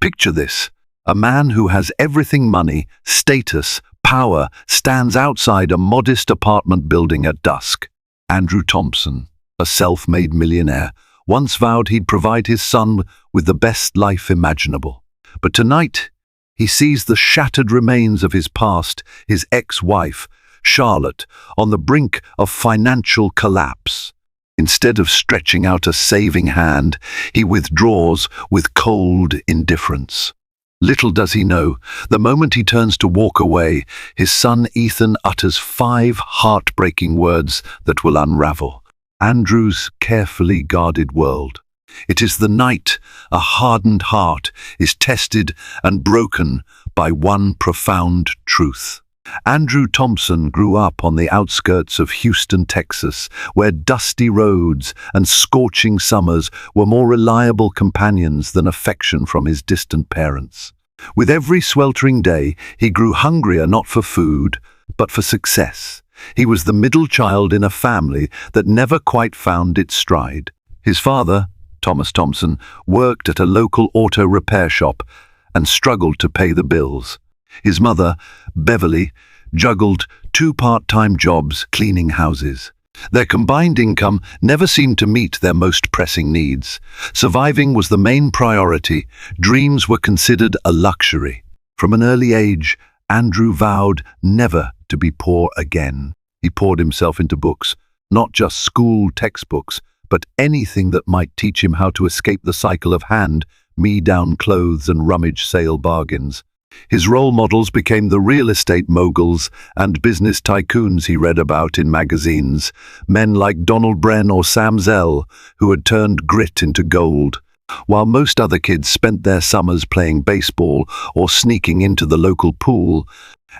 Picture this. A man who has everything: money, status, power, stands outside a modest apartment building at dusk. Andrew Thompson, a self-made millionaire, once vowed he'd provide his son with the best life imaginable. But tonight, he sees the shattered remains of his past, his ex-wife, Charlotte, on the brink of financial collapse. Instead of stretching out a saving hand, he withdraws with cold indifference. Little does he know, the moment he turns to walk away, his son Ethan utters 5 heartbreaking words that will unravel Andrew's carefully guarded world. It is the night a hardened heart is tested and broken by one profound truth. Andrew Thompson grew up on the outskirts of Houston, Texas, where dusty roads and scorching summers were more reliable companions than affection from his distant parents. With every sweltering day, he grew hungrier not for food, but for success. He was the middle child in a family that never quite found its stride. His father, Thomas Thompson, worked at a local auto repair shop and struggled to pay the bills. His mother, Beverly, juggled 2 part-time jobs cleaning houses. Their combined income never seemed to meet their most pressing needs. Surviving was the main priority. Dreams were considered a luxury. From an early age, Andrew vowed never to be poor again. He poured himself into books, not just school textbooks, but anything that might teach him how to escape the cycle of hand-me-down clothes and rummage sale bargains. His role models became the real estate moguls and business tycoons he read about in magazines, men like Donald Bren or Sam Zell, who had turned grit into gold. While most other kids spent their summers playing baseball or sneaking into the local pool,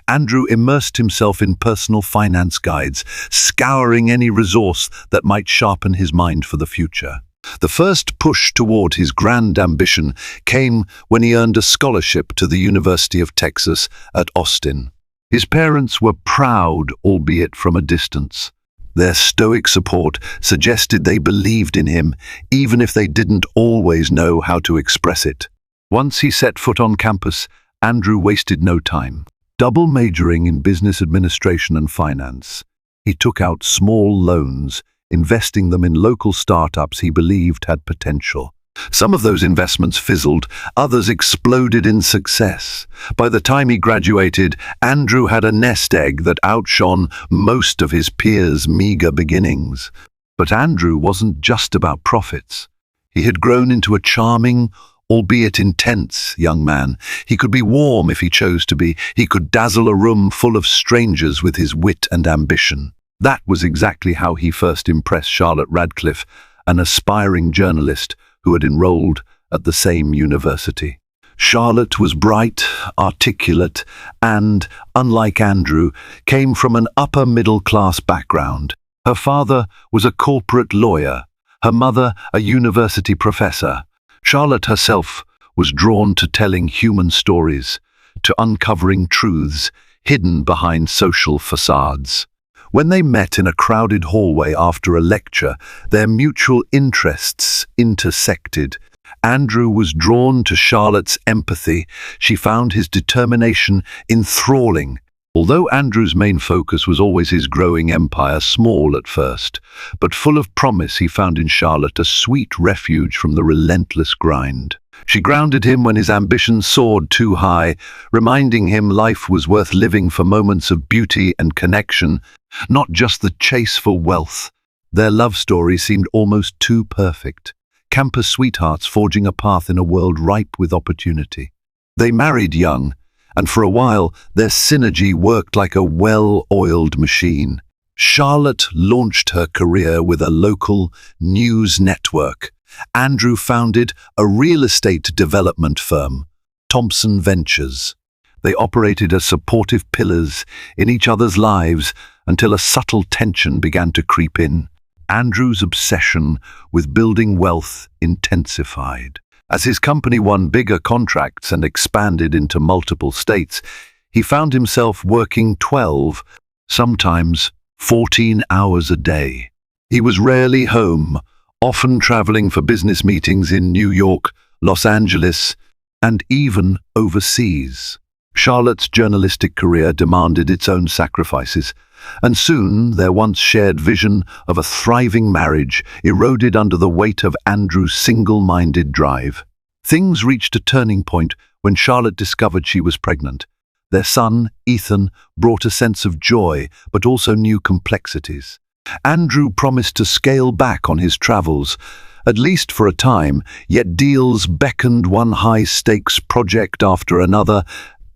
Andrew immersed himself in personal finance guides, scouring any resource that might sharpen his mind for the future. The first push toward his grand ambition came when he earned a scholarship to the University of Texas at Austin. His parents were proud, albeit from a distance. Their stoic support suggested they believed in him, even if they didn't always know how to express it. Once he set foot on campus, Andrew wasted no time. Double majoring in business administration and finance, he took out small loans, investing them in local startups he believed had potential. Some of those investments fizzled, others exploded in success. By the time he graduated, Andrew had a nest egg that outshone most of his peers' meager beginnings. But Andrew wasn't just about profits. He had grown into a charming, albeit intense, young man. He could be warm if he chose to be. He could dazzle a room full of strangers with his wit and ambition. That was exactly how he first impressed Charlotte Radcliffe, an aspiring journalist who had enrolled at the same university. Charlotte was bright, articulate, and, unlike Andrew, came from an upper-middle-class background. Her father was a corporate lawyer, her mother a university professor. Charlotte herself was drawn to telling human stories, to uncovering truths hidden behind social facades. When they met in a crowded hallway after a lecture, their mutual interests intersected. Andrew was drawn to Charlotte's empathy. She found his determination enthralling. Although Andrew's main focus was always his growing empire, small at first, but full of promise, he found in Charlotte a sweet refuge from the relentless grind. She grounded him when his ambitions soared too high, reminding him life was worth living for moments of beauty and connection, not just the chase for wealth. Their love story seemed almost too perfect, campus sweethearts forging a path in a world ripe with opportunity. They married young, and for a while their synergy worked like a well-oiled machine. Charlotte launched her career with a local news network. Andrew founded a real estate development firm, Thompson Ventures. They operated as supportive pillars in each other's lives until a subtle tension began to creep in. Andrew's obsession with building wealth intensified. As his company won bigger contracts and expanded into multiple states, he found himself working 12, sometimes 14 hours a day. He was rarely home, often traveling for business meetings in New York, Los Angeles, and even overseas. Charlotte's journalistic career demanded its own sacrifices, and soon their once shared vision of a thriving marriage eroded under the weight of Andrew's single-minded drive. Things reached a turning point when Charlotte discovered she was pregnant. Their son, Ethan, brought a sense of joy, but also new complexities. Andrew promised to scale back on his travels, at least for a time, yet deals beckoned one high-stakes project after another,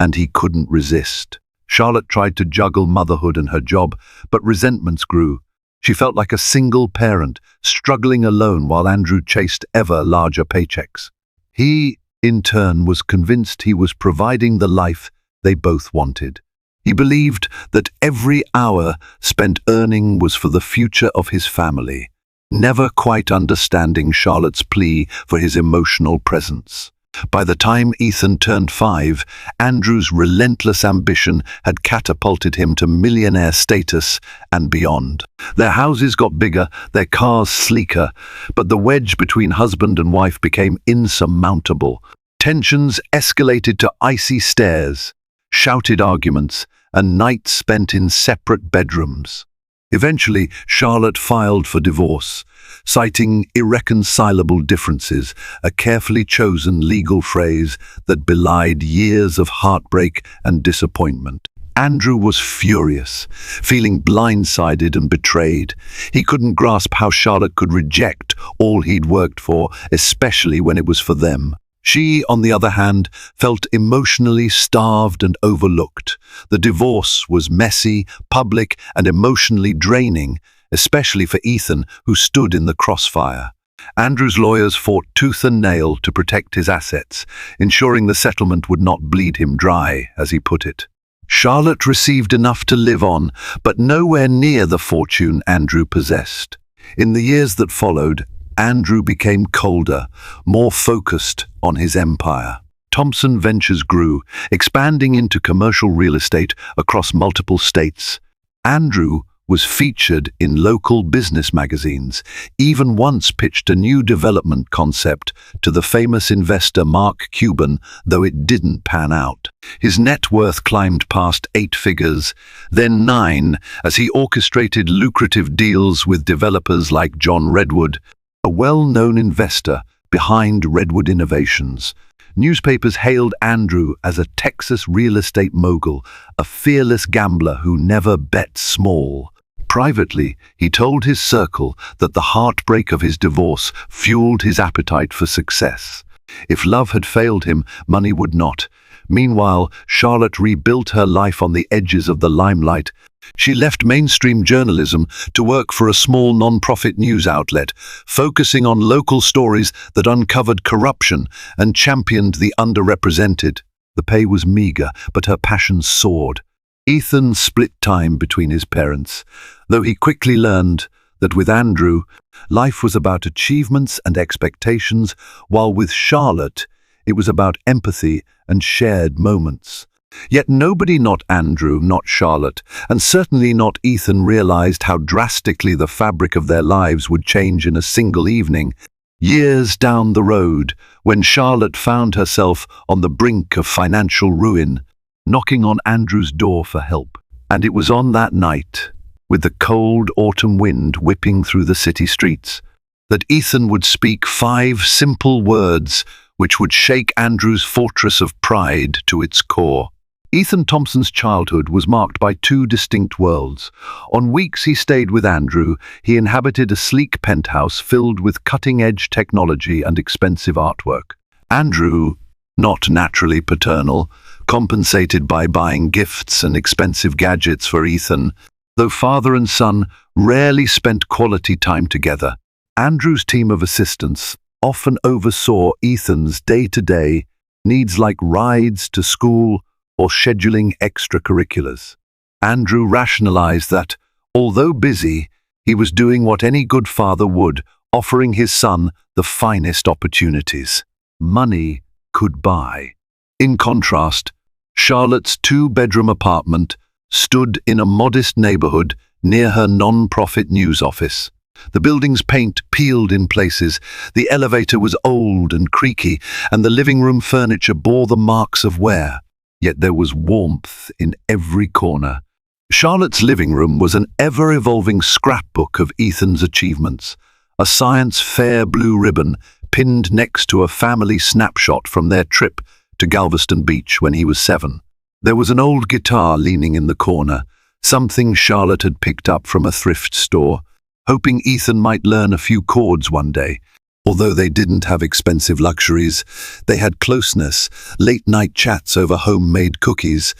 and he couldn't resist. Charlotte tried to juggle motherhood and her job, but resentments grew. She felt like a single parent, struggling alone while Andrew chased ever larger paychecks. He, in turn, was convinced he was providing the life they both wanted. He believed that every hour spent earning was for the future of his family, never quite understanding Charlotte's plea for his emotional presence. By the time Ethan turned 5, Andrew's relentless ambition had catapulted him to millionaire status and beyond. Their houses got bigger, their cars sleeker, but the wedge between husband and wife became insurmountable. Tensions escalated to icy stares, shouted arguments, and nights spent in separate bedrooms. Eventually, Charlotte filed for divorce, citing irreconcilable differences, a carefully chosen legal phrase that belied years of heartbreak and disappointment. Andrew was furious, feeling blindsided and betrayed. He couldn't grasp how Charlotte could reject all he'd worked for, especially when it was for them. She, on the other hand, felt emotionally starved and overlooked. The divorce was messy, public, and emotionally draining, especially for Ethan, who stood in the crossfire. Andrew's lawyers fought tooth and nail to protect his assets, ensuring the settlement would not bleed him dry, as he put it. Charlotte received enough to live on, but nowhere near the fortune Andrew possessed. In the years that followed, Andrew became colder, more focused on his empire. Thompson Ventures grew, expanding into commercial real estate across multiple states. Andrew was featured in local business magazines, even once pitched a new development concept to the famous investor Mark Cuban, though it didn't pan out. His net worth climbed past 8 figures, then 9, as he orchestrated lucrative deals with developers like John Redwood, a well-known investor behind Redwood Innovations. Newspapers hailed Andrew as a Texas real estate mogul, a fearless gambler who never bet small. Privately, he told his circle that the heartbreak of his divorce fueled his appetite for success. If love had failed him, money would not. Meanwhile, Charlotte rebuilt her life on the edges of the limelight. She left mainstream journalism to work for a small non-profit news outlet, focusing on local stories that uncovered corruption and championed the underrepresented. The pay was meager, but her passion soared. Ethan split time between his parents, though he quickly learned that with Andrew, life was about achievements and expectations, while with Charlotte, it was about empathy and shared moments. Yet nobody, not Andrew, not Charlotte, and certainly not Ethan, realized how drastically the fabric of their lives would change in a single evening. Years down the road, when Charlotte found herself on the brink of financial ruin, knocking on Andrew's door for help. And it was on that night, with the cold autumn wind whipping through the city streets, that Ethan would speak 5 simple words which would shake Andrew's fortress of pride to its core. Ethan Thompson's childhood was marked by 2 distinct worlds. On weeks he stayed with Andrew, he inhabited a sleek penthouse filled with cutting-edge technology and expensive artwork. Andrew, not naturally paternal, compensated by buying gifts and expensive gadgets for Ethan. Though father and son rarely spent quality time together, Andrew's team of assistants often oversaw Ethan's day-to-day needs, like rides to school or scheduling extracurriculars. Andrew rationalized that, although busy, he was doing what any good father would, offering his son the finest opportunities money could buy. In contrast, Charlotte's 2-bedroom apartment stood in a modest neighborhood near her non-profit news office. The building's paint peeled in places, the elevator was old and creaky, and the living room furniture bore the marks of wear. Yet there was warmth in every corner. Charlotte's living room was an ever-evolving scrapbook of Ethan's achievements, a science fair blue ribbon pinned next to a family snapshot from their trip to Galveston Beach when he was 7. There was an old guitar leaning in the corner, something Charlotte had picked up from a thrift store, hoping Ethan might learn a few chords one day. Although they didn't have expensive luxuries, they had closeness, late-night chats over homemade cookies,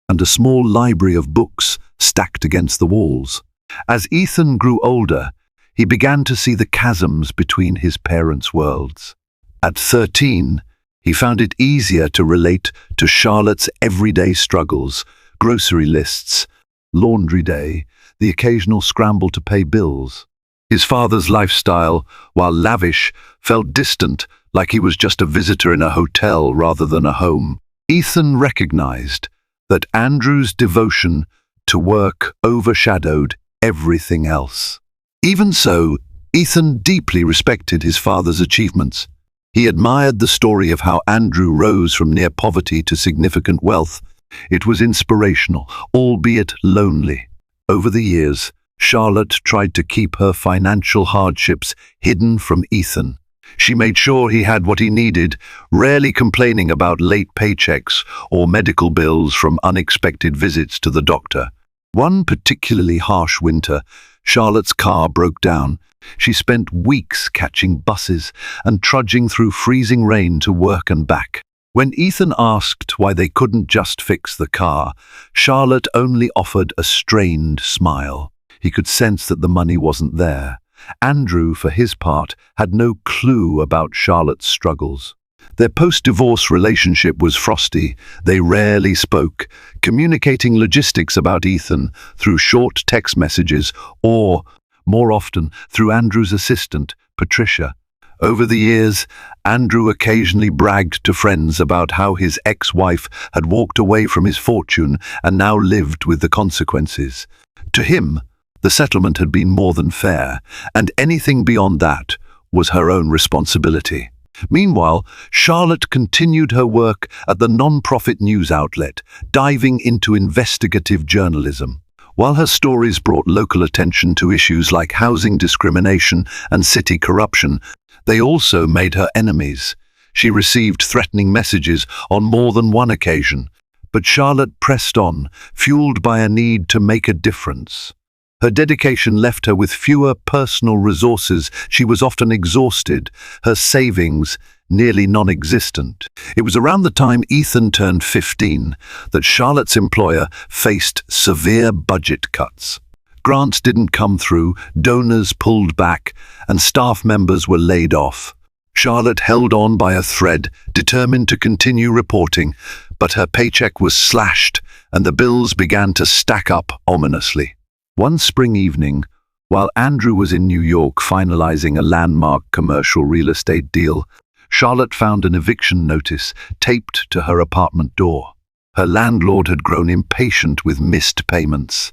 and a small library of books stacked against the walls. As Ethan grew older, he began to see the chasms between his parents' worlds. At 13, he found it easier to relate to Charlotte's everyday struggles, grocery lists, laundry day, the occasional scramble to pay bills. His father's lifestyle, while lavish, felt distant, like he was just a visitor in a hotel rather than a home. Ethan recognized that Andrew's devotion to work overshadowed everything else. Even so, Ethan deeply respected his father's achievements. He admired the story of how Andrew rose from near poverty to significant wealth. It was inspirational, albeit lonely. Over the years, Charlotte tried to keep her financial hardships hidden from Ethan. She made sure he had what he needed, rarely complaining about late paychecks or medical bills from unexpected visits to the doctor. One particularly harsh winter, Charlotte's car broke down. She spent weeks catching buses and trudging through freezing rain to work and back. When Ethan asked why they couldn't just fix the car, Charlotte only offered a strained smile. He could sense that the money wasn't there. Andrew, for his part, had no clue about Charlotte's struggles. Their post-divorce relationship was frosty. They rarely spoke, communicating logistics about Ethan through short text messages or, more often, through Andrew's assistant, Patricia. Over the years, Andrew occasionally bragged to friends about how his ex-wife had walked away from his fortune and now lived with the consequences. To him, the settlement had been more than fair, and anything beyond that was her own responsibility. Meanwhile, Charlotte continued her work at the non-profit news outlet, diving into investigative journalism. While her stories brought local attention to issues like housing discrimination and city corruption, they also made her enemies. She received threatening messages on more than one occasion, but Charlotte pressed on, fueled by a need to make a difference. Her dedication left her with fewer personal resources. She was often exhausted, her savings nearly non-existent. It was around the time Ethan turned 15 that Charlotte's employer faced severe budget cuts. Grants didn't come through, donors pulled back, and staff members were laid off. Charlotte held on by a thread, determined to continue reporting, but her paycheck was slashed, and the bills began to stack up ominously. One spring evening, while Andrew was in New York finalizing a landmark commercial real estate deal, Charlotte found an eviction notice taped to her apartment door. Her landlord had grown impatient with missed payments,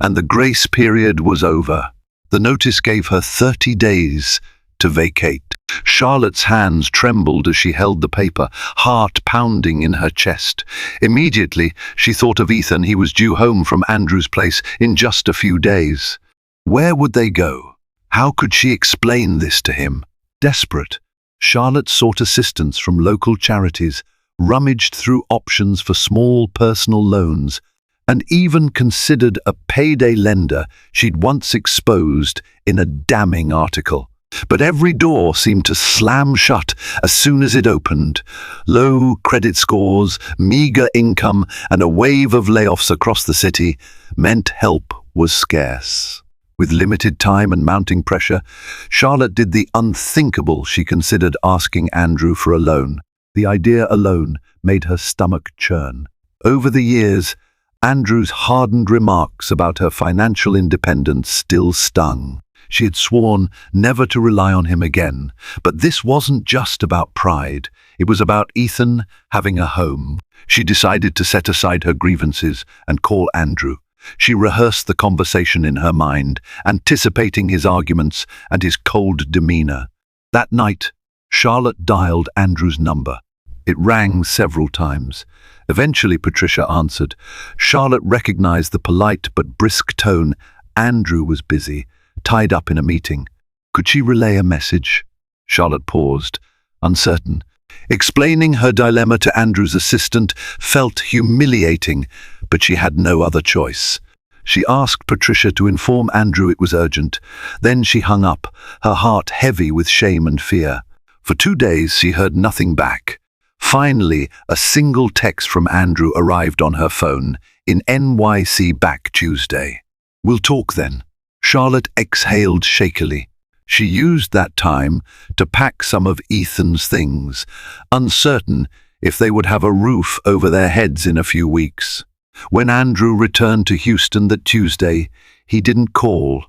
and the grace period was over. The notice gave her 30 days to vacate. Charlotte's hands trembled as she held the paper, heart pounding in her chest. Immediately, she thought of Ethan. He was due home from Andrew's place in just a few days. Where would they go? How could she explain this to him? Desperate, Charlotte sought assistance from local charities, rummaged through options for small personal loans, and even considered a payday lender she'd once exposed in a damning article. But every door seemed to slam shut as soon as it opened. Low credit scores, meager income, and a wave of layoffs across the city meant help was scarce. With limited time and mounting pressure, Charlotte did the unthinkable. She considered asking Andrew for a loan. The idea alone made her stomach churn. Over the years, Andrew's hardened remarks about her financial independence still stung. She had sworn never to rely on him again, but this wasn't just about pride. It was about Ethan having a home. She decided to set aside her grievances and call Andrew. She rehearsed the conversation in her mind, anticipating his arguments and his cold demeanor. That night, Charlotte dialed Andrew's number. It rang several times. Eventually, Patricia answered. Charlotte recognized the polite but brisk tone. Andrew was busy, tied up in a meeting. Could she relay a message? Charlotte paused, uncertain. Explaining her dilemma to Andrew's assistant felt humiliating, but she had no other choice. She asked Patricia to inform Andrew it was urgent. Then she hung up, her heart heavy with shame and fear. For 2 days she heard nothing back. Finally, a single text from Andrew arrived on her phone. In NYC back Tuesday. We'll talk then. Charlotte exhaled shakily. She used that time to pack some of Ethan's things, uncertain if they would have a roof over their heads in a few weeks. When Andrew returned to Houston that Tuesday, he didn't call.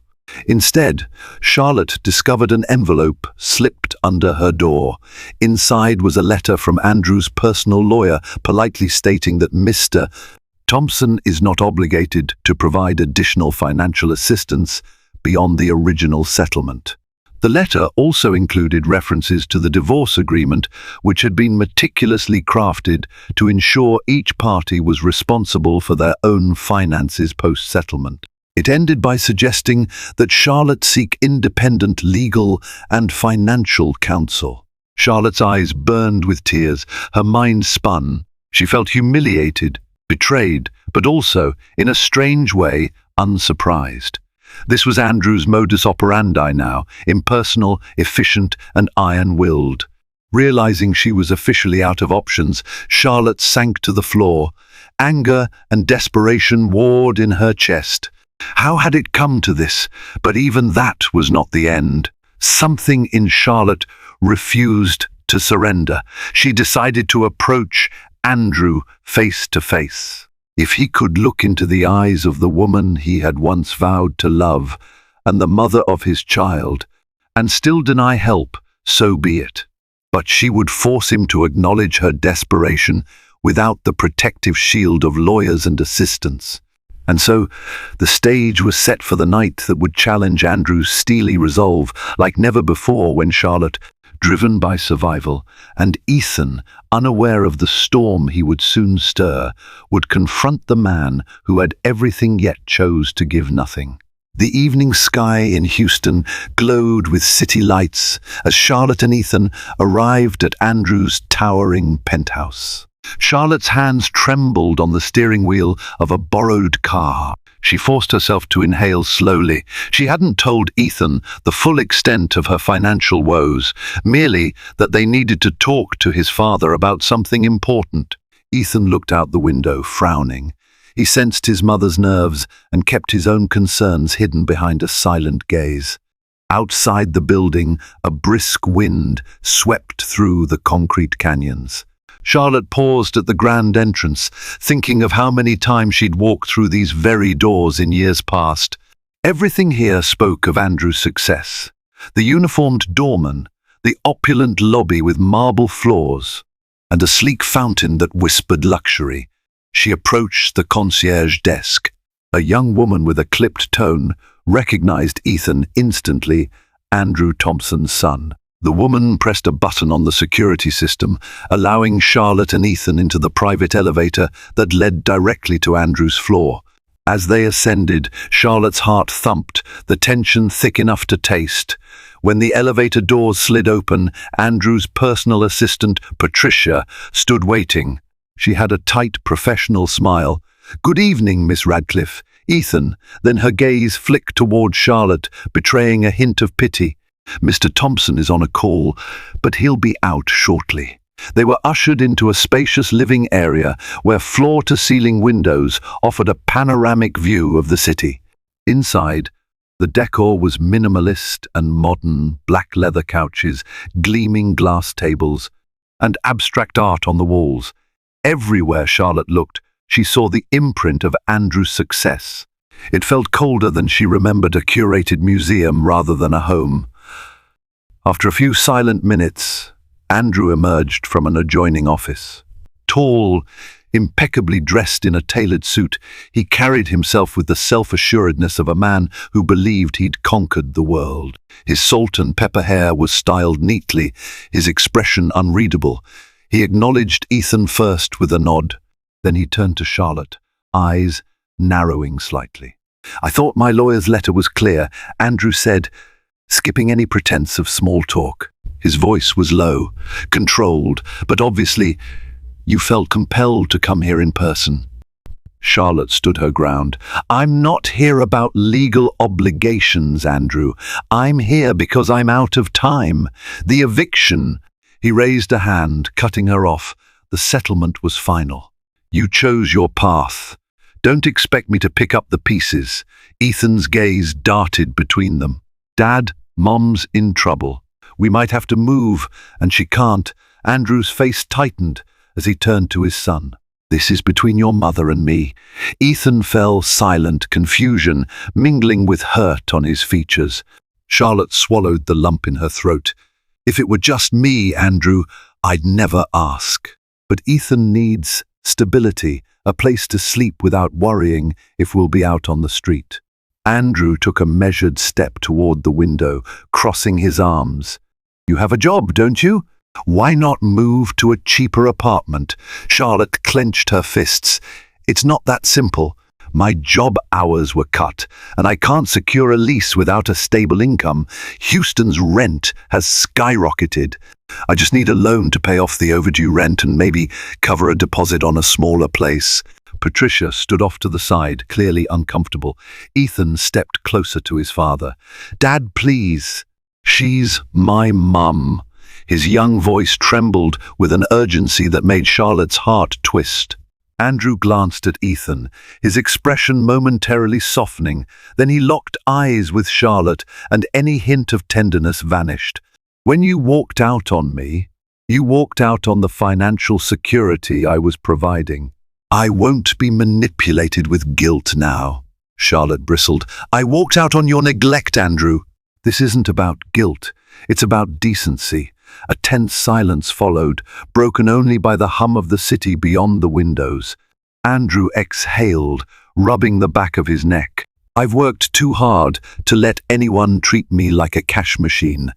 Instead, Charlotte discovered an envelope slipped under her door. Inside was a letter from Andrew's personal lawyer, politely stating that Mr. Thompson is not obligated to provide additional financial assistance beyond the original settlement. The letter also included references to the divorce agreement, which had been meticulously crafted to ensure each party was responsible for their own finances post-settlement. It ended by suggesting that Charlotte seek independent legal and financial counsel. Charlotte's eyes burned with tears, her mind spun. She felt humiliated, betrayed, but also, in a strange way, unsurprised. This was Andrew's modus operandi now, impersonal, efficient, and iron-willed. Realizing she was officially out of options, Charlotte sank to the floor. Anger and desperation warred in her chest. How had it come to this? But even that was not the end. Something in Charlotte refused to surrender. She decided to approach Andrew face to face. If he could look into the eyes of the woman he had once vowed to love, and the mother of his child, and still deny help, so be it. But she would force him to acknowledge her desperation without the protective shield of lawyers and assistants. And so, the stage was set for the night that would challenge Andrew's steely resolve like never before, when Charlotte, driven by survival, and Ethan, unaware of the storm he would soon stir, would confront the man who had everything yet chose to give nothing. The evening sky in Houston glowed with city lights as Charlotte and Ethan arrived at Andrew's towering penthouse. Charlotte's hands trembled on the steering wheel of a borrowed car. She forced herself to inhale slowly. She hadn't told Ethan the full extent of her financial woes, merely that they needed to talk to his father about something important. Ethan looked out the window, frowning. He sensed his mother's nerves and kept his own concerns hidden behind a silent gaze. Outside the building, a brisk wind swept through the concrete canyons. Charlotte paused at the grand entrance, thinking of how many times she'd walked through these very doors in years past. Everything here spoke of Andrew's success. The uniformed doorman, the opulent lobby with marble floors, and a sleek fountain that whispered luxury. She approached the concierge desk. A young woman with a clipped tone recognized Ethan instantly, Andrew Thompson's son. The woman pressed a button on the security system, allowing Charlotte and Ethan into the private elevator that led directly to Andrew's floor. As they ascended, Charlotte's heart thumped, the tension thick enough to taste. When the elevator doors slid open, Andrew's personal assistant, Patricia, stood waiting. She had a tight, professional smile. "Good evening, Miss Radcliffe." Ethan, then her gaze flicked toward Charlotte, betraying a hint of pity. "Mr. Thompson is on a call, but he'll be out shortly." They were ushered into a spacious living area where floor-to-ceiling windows offered a panoramic view of the city. Inside, the decor was minimalist and modern, black leather couches, gleaming glass tables, and abstract art on the walls. Everywhere Charlotte looked, she saw the imprint of Andrew's success. It felt colder than she remembered, a curated museum rather than a home. After a few silent minutes, Andrew emerged from an adjoining office. Tall, Impeccably dressed in a tailored suit, he carried himself with the self-assuredness of a man who believed he'd conquered the world. His salt and pepper hair was styled neatly, his expression unreadable. He acknowledged Ethan first with a nod. Then he turned to Charlotte, eyes narrowing slightly. "I thought my lawyer's letter was clear," Andrew said, skipping any pretense of small talk. His voice was low, controlled, but obviously, "You felt compelled to come here in person." Charlotte stood her ground. "I'm not here about legal obligations, Andrew. I'm here because I'm out of time. The eviction—" He raised a hand, cutting her off. The settlement was final. "You chose your path. Don't expect me to pick up the pieces." Ethan's gaze darted between them. "Dad, Mom's in trouble. We might have to move, and she can't." Andrew's face tightened as he turned to his son. "This is between your mother and me." Ethan fell silent, confusion mingling with hurt on his features. Charlotte swallowed the lump in her throat. "If it were just me, Andrew, I'd never ask. But Ethan needs stability, a place to sleep without worrying if we'll be out on the street." Andrew took a measured step toward the window, crossing his arms. "You have a job, don't you? Why not move to a cheaper apartment?" Charlotte clenched her fists. "It's not that simple. My job hours were cut, and I can't secure a lease without a stable income. Houston's rent has skyrocketed. I just need a loan to pay off the overdue rent and maybe cover a deposit on a smaller place." Patricia stood off to the side, clearly uncomfortable. Ethan stepped closer to his father. "Dad, please. She's my mum." His young voice trembled with an urgency that made Charlotte's heart twist. Andrew glanced at Ethan, his expression momentarily softening. Then he locked eyes with Charlotte, and any hint of tenderness vanished. "When you walked out on me, you walked out on the financial security I was providing. I won't be manipulated with guilt now." Charlotte bristled. "I walked out on your neglect, Andrew." "This isn't about guilt. It's about decency." A tense silence followed, broken only by the hum of the city beyond the windows. Andrew exhaled, rubbing the back of his neck. "I've worked too hard to let anyone treat me like a cash machine."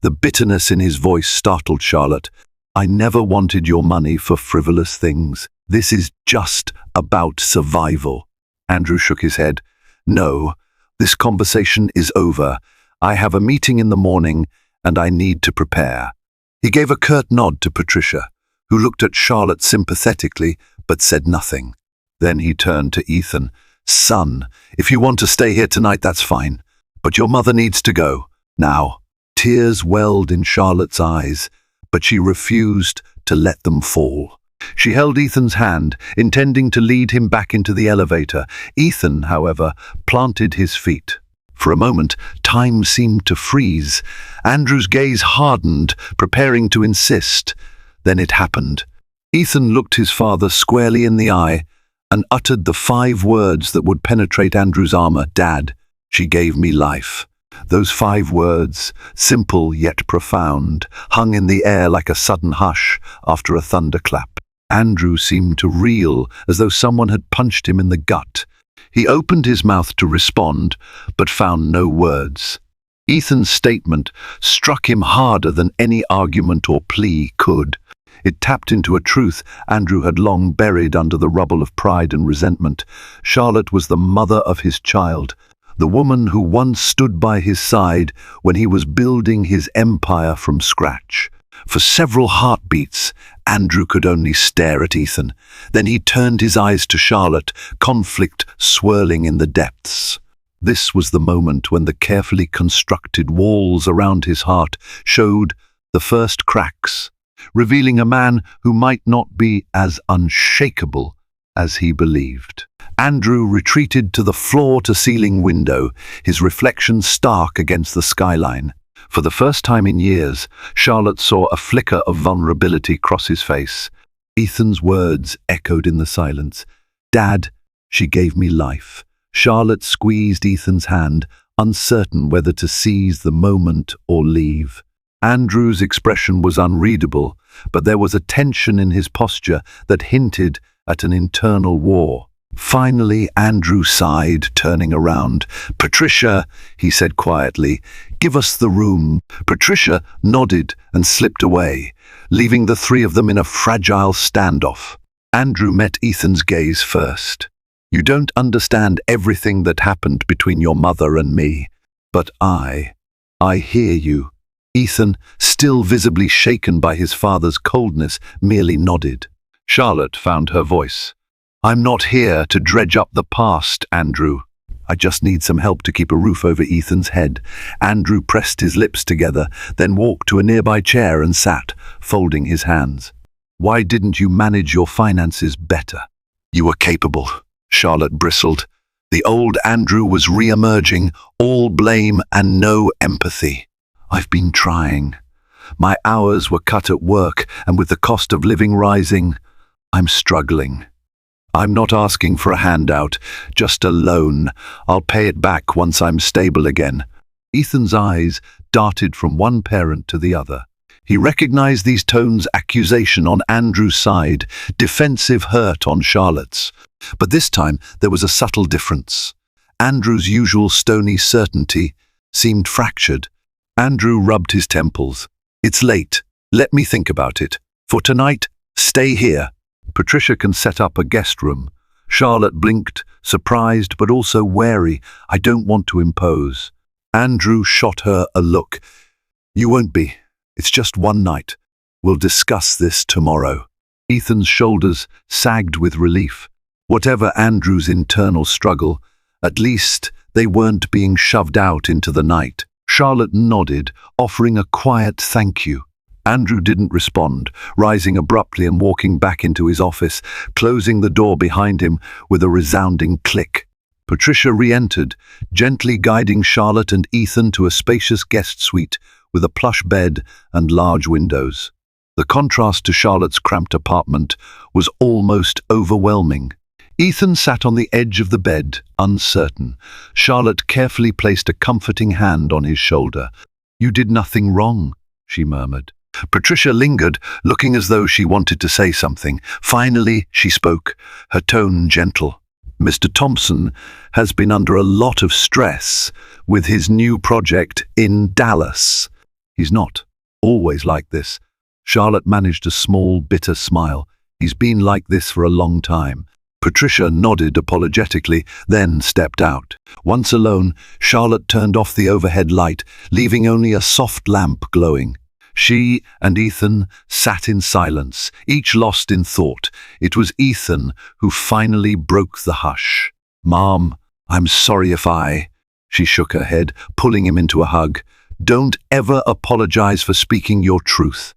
The bitterness in his voice startled Charlotte. "I never wanted your money for frivolous things. This is just about survival." Andrew shook his head. "No, this conversation is over. I have a meeting in the morning, and I need to prepare." He gave a curt nod to Patricia, who looked at Charlotte sympathetically but said nothing. Then he turned to Ethan. "Son, if you want to stay here tonight, that's fine. But your mother needs to go. Now." Tears welled in Charlotte's eyes, but she refused to let them fall. She held Ethan's hand, intending to lead him back into the elevator. Ethan, however, planted his feet. For a moment, time seemed to freeze. Andrew's gaze hardened, preparing to insist. Then it happened. Ethan looked his father squarely in the eye and uttered the 5 words that would penetrate Andrew's armor. "Dad, she gave me life." Those 5 words, simple yet profound, hung in the air like a sudden hush after a thunderclap. Andrew seemed to reel, as though someone had punched him in the gut. He opened his mouth to respond, but found no words. Ethan's statement struck him harder than any argument or plea could. It tapped into a truth Andrew had long buried under the rubble of pride and resentment. Charlotte was the mother of his child, the woman who once stood by his side when he was building his empire from scratch. For several heartbeats, Andrew could only stare at Ethan. Then he turned his eyes to Charlotte, conflict swirling in the depths. This was the moment when the carefully constructed walls around his heart showed the first cracks, revealing a man who might not be as unshakable as he believed. Andrew retreated to the floor-to-ceiling window, his reflection stark against the skyline. For the first time in years, Charlotte saw a flicker of vulnerability cross his face. Ethan's words echoed in the silence. "Dad, she gave me life." Charlotte squeezed Ethan's hand, uncertain whether to seize the moment or leave. Andrew's expression was unreadable, but there was a tension in his posture that hinted at an internal war. Finally, Andrew sighed, turning around. "Patricia," he said quietly, "give us the room." Patricia nodded and slipped away, leaving the three of them in a fragile standoff. Andrew met Ethan's gaze first. "You don't understand everything that happened between your mother and me, but I hear you." Ethan, still visibly shaken by his father's coldness, merely nodded. Charlotte found her voice. "I'm not here to dredge up the past, Andrew. I just need some help to keep a roof over Ethan's head." Andrew pressed his lips together, then walked to a nearby chair and sat, folding his hands. "Why didn't you manage your finances better?" "You were capable," Charlotte bristled. The old Andrew was re-emerging, all blame and no empathy. "I've been trying. My hours were cut at work, and with the cost of living rising, I'm struggling. I'm not asking for a handout, just a loan. I'll pay it back once I'm stable again." Ethan's eyes darted from one parent to the other. He recognized these tones: accusation on Andrew's side, defensive hurt on Charlotte's. But this time there was a subtle difference. Andrew's usual stony certainty seemed fractured. Andrew rubbed his temples. "It's late. Let me think about it. For tonight, stay here. Patricia can set up a guest room." Charlotte blinked, surprised but also wary. "I don't want to impose." Andrew shot her a look. "You won't be. It's just one night. We'll discuss this tomorrow." Ethan's shoulders sagged with relief. Whatever Andrew's internal struggle, at least they weren't being shoved out into the night. Charlotte nodded, offering a quiet thank you. Andrew didn't respond, rising abruptly and walking back into his office, closing the door behind him with a resounding click. Patricia re-entered, gently guiding Charlotte and Ethan to a spacious guest suite with a plush bed and large windows. The contrast to Charlotte's cramped apartment was almost overwhelming. Ethan sat on the edge of the bed, uncertain. Charlotte carefully placed a comforting hand on his shoulder. "You did nothing wrong," she murmured. Patricia lingered, looking as though she wanted to say something. Finally, she spoke, her tone gentle. "Mr. Thompson has been under a lot of stress with his new project in Dallas. He's not always like this." Charlotte managed a small, bitter smile. "He's been like this for a long time." Patricia nodded apologetically, then stepped out. Once alone, Charlotte turned off the overhead light, leaving only a soft lamp glowing. She and Ethan sat in silence, each lost in thought. It was Ethan who finally broke the hush. "Mom, I'm sorry if I..." She shook her head, pulling him into a hug. "Don't ever apologize for speaking your truth.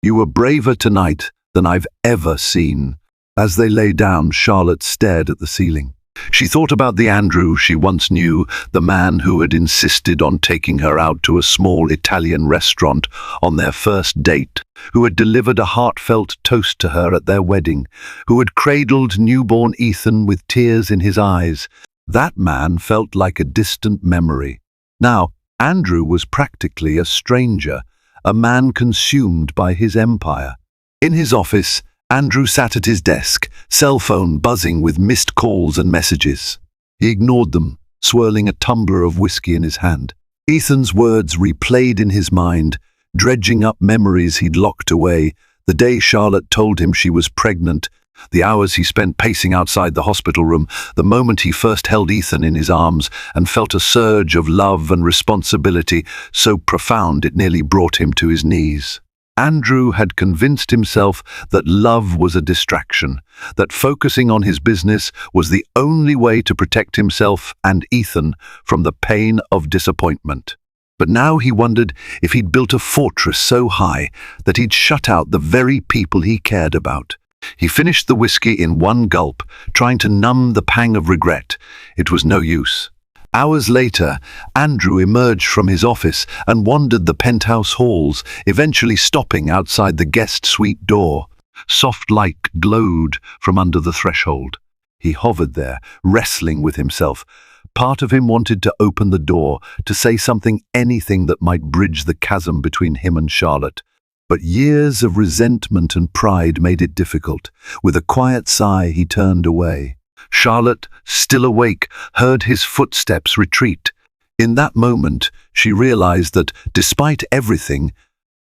You were braver tonight than I've ever seen." As they lay down, Charlotte stared at the ceiling. She thought about the Andrew she once knew, the man who had insisted on taking her out to a small Italian restaurant on their first date, who had delivered a heartfelt toast to her at their wedding, who had cradled newborn Ethan with tears in his eyes. That man felt like a distant memory. Now, Andrew was practically a stranger, a man consumed by his empire. In his office, Andrew sat at his desk, cell phone buzzing with missed calls and messages. He ignored them, swirling a tumbler of whiskey in his hand. Ethan's words replayed in his mind, dredging up memories he'd locked away, the day Charlotte told him she was pregnant, the hours he spent pacing outside the hospital room, the moment he first held Ethan in his arms and felt a surge of love and responsibility so profound it nearly brought him to his knees. Andrew had convinced himself that love was a distraction, that focusing on his business was the only way to protect himself and Ethan from the pain of disappointment. But now he wondered if he'd built a fortress so high that he'd shut out the very people he cared about. He finished the whiskey in one gulp, trying to numb the pang of regret. It was no use. Hours later, Andrew emerged from his office and wandered the penthouse halls, eventually stopping outside the guest suite door. Soft light glowed from under the threshold. He hovered there, wrestling with himself. Part of him wanted to open the door, to say something, anything that might bridge the chasm between him and Charlotte. But years of resentment and pride made it difficult. With a quiet sigh, he turned away. Charlotte, still awake, heard his footsteps retreat. In that moment, she realized that, despite everything,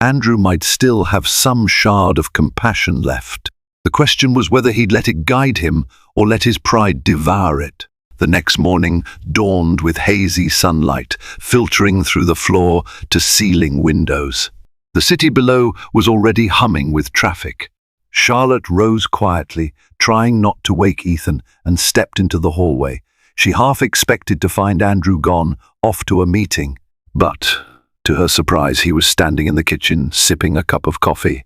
Andrew might still have some shard of compassion left. The question was whether he'd let it guide him or let his pride devour it. The next morning dawned with hazy sunlight, filtering through the floor to ceiling windows. The city below was already humming with traffic. Charlotte rose quietly, trying not to wake Ethan, and stepped into the hallway. She half expected to find Andrew gone, off to a meeting. But, to her surprise, he was standing in the kitchen, sipping a cup of coffee.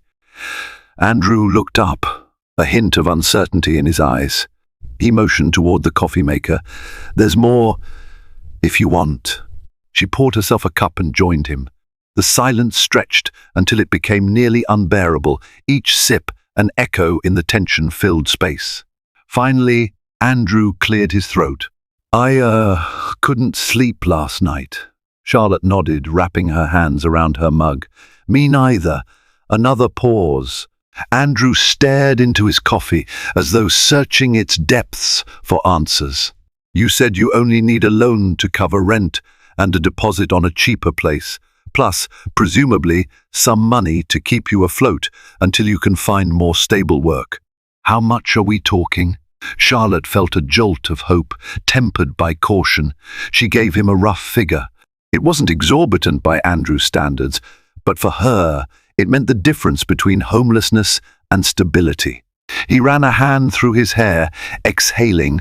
Andrew looked up, a hint of uncertainty in his eyes. He motioned toward the coffee maker. "There's more, if you want." She poured herself a cup and joined him. The silence stretched until it became nearly unbearable, each sip an echo in the tension-filled space. Finally, Andrew cleared his throat. "I couldn't sleep last night." Charlotte nodded, wrapping her hands around her mug. "Me neither." Another pause. Andrew stared into his coffee, as though searching its depths for answers. "You said you only need a loan to cover rent and a deposit on a cheaper place, plus, presumably, some money to keep you afloat until you can find more stable work. How much are we talking?" Charlotte felt a jolt of hope, tempered by caution. She gave him a rough figure. It wasn't exorbitant by Andrew's standards, but for her, it meant the difference between homelessness and stability. He ran a hand through his hair, exhaling.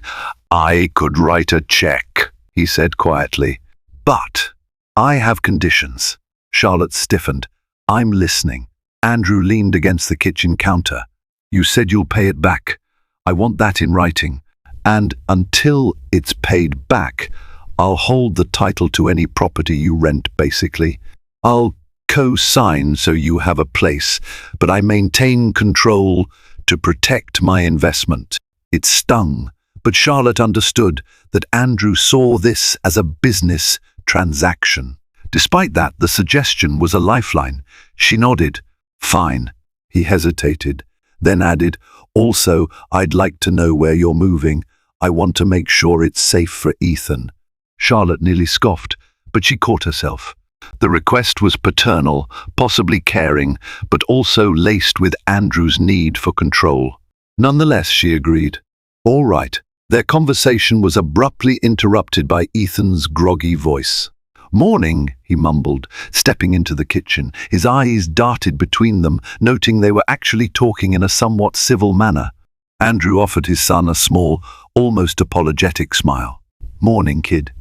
"I could write a check," he said quietly. "But I have conditions." Charlotte stiffened. "I'm listening." Andrew leaned against the kitchen counter. "You said you'll pay it back. I want that in writing. And until it's paid back, I'll hold the title to any property you rent, basically. I'll co-sign so you have a place, but I maintain control to protect my investment." It stung, but Charlotte understood that Andrew saw this as a business transaction. Despite that, the suggestion was a lifeline. She nodded. "Fine." He hesitated, then added, "Also, I'd like to know where you're moving. I want to make sure it's safe for Ethan." Charlotte nearly scoffed, but she caught herself. The request was paternal, possibly caring, but also laced with Andrew's need for control. Nonetheless, she agreed. "All right." Their conversation was abruptly interrupted by Ethan's groggy voice. "Morning," he mumbled, stepping into the kitchen. His eyes darted between them, noting they were actually talking in a somewhat civil manner. Andrew offered his son a small, almost apologetic smile. "Morning, kid.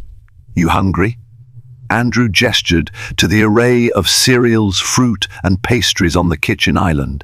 You hungry?" Andrew gestured to the array of cereals, fruit, and pastries on the kitchen island.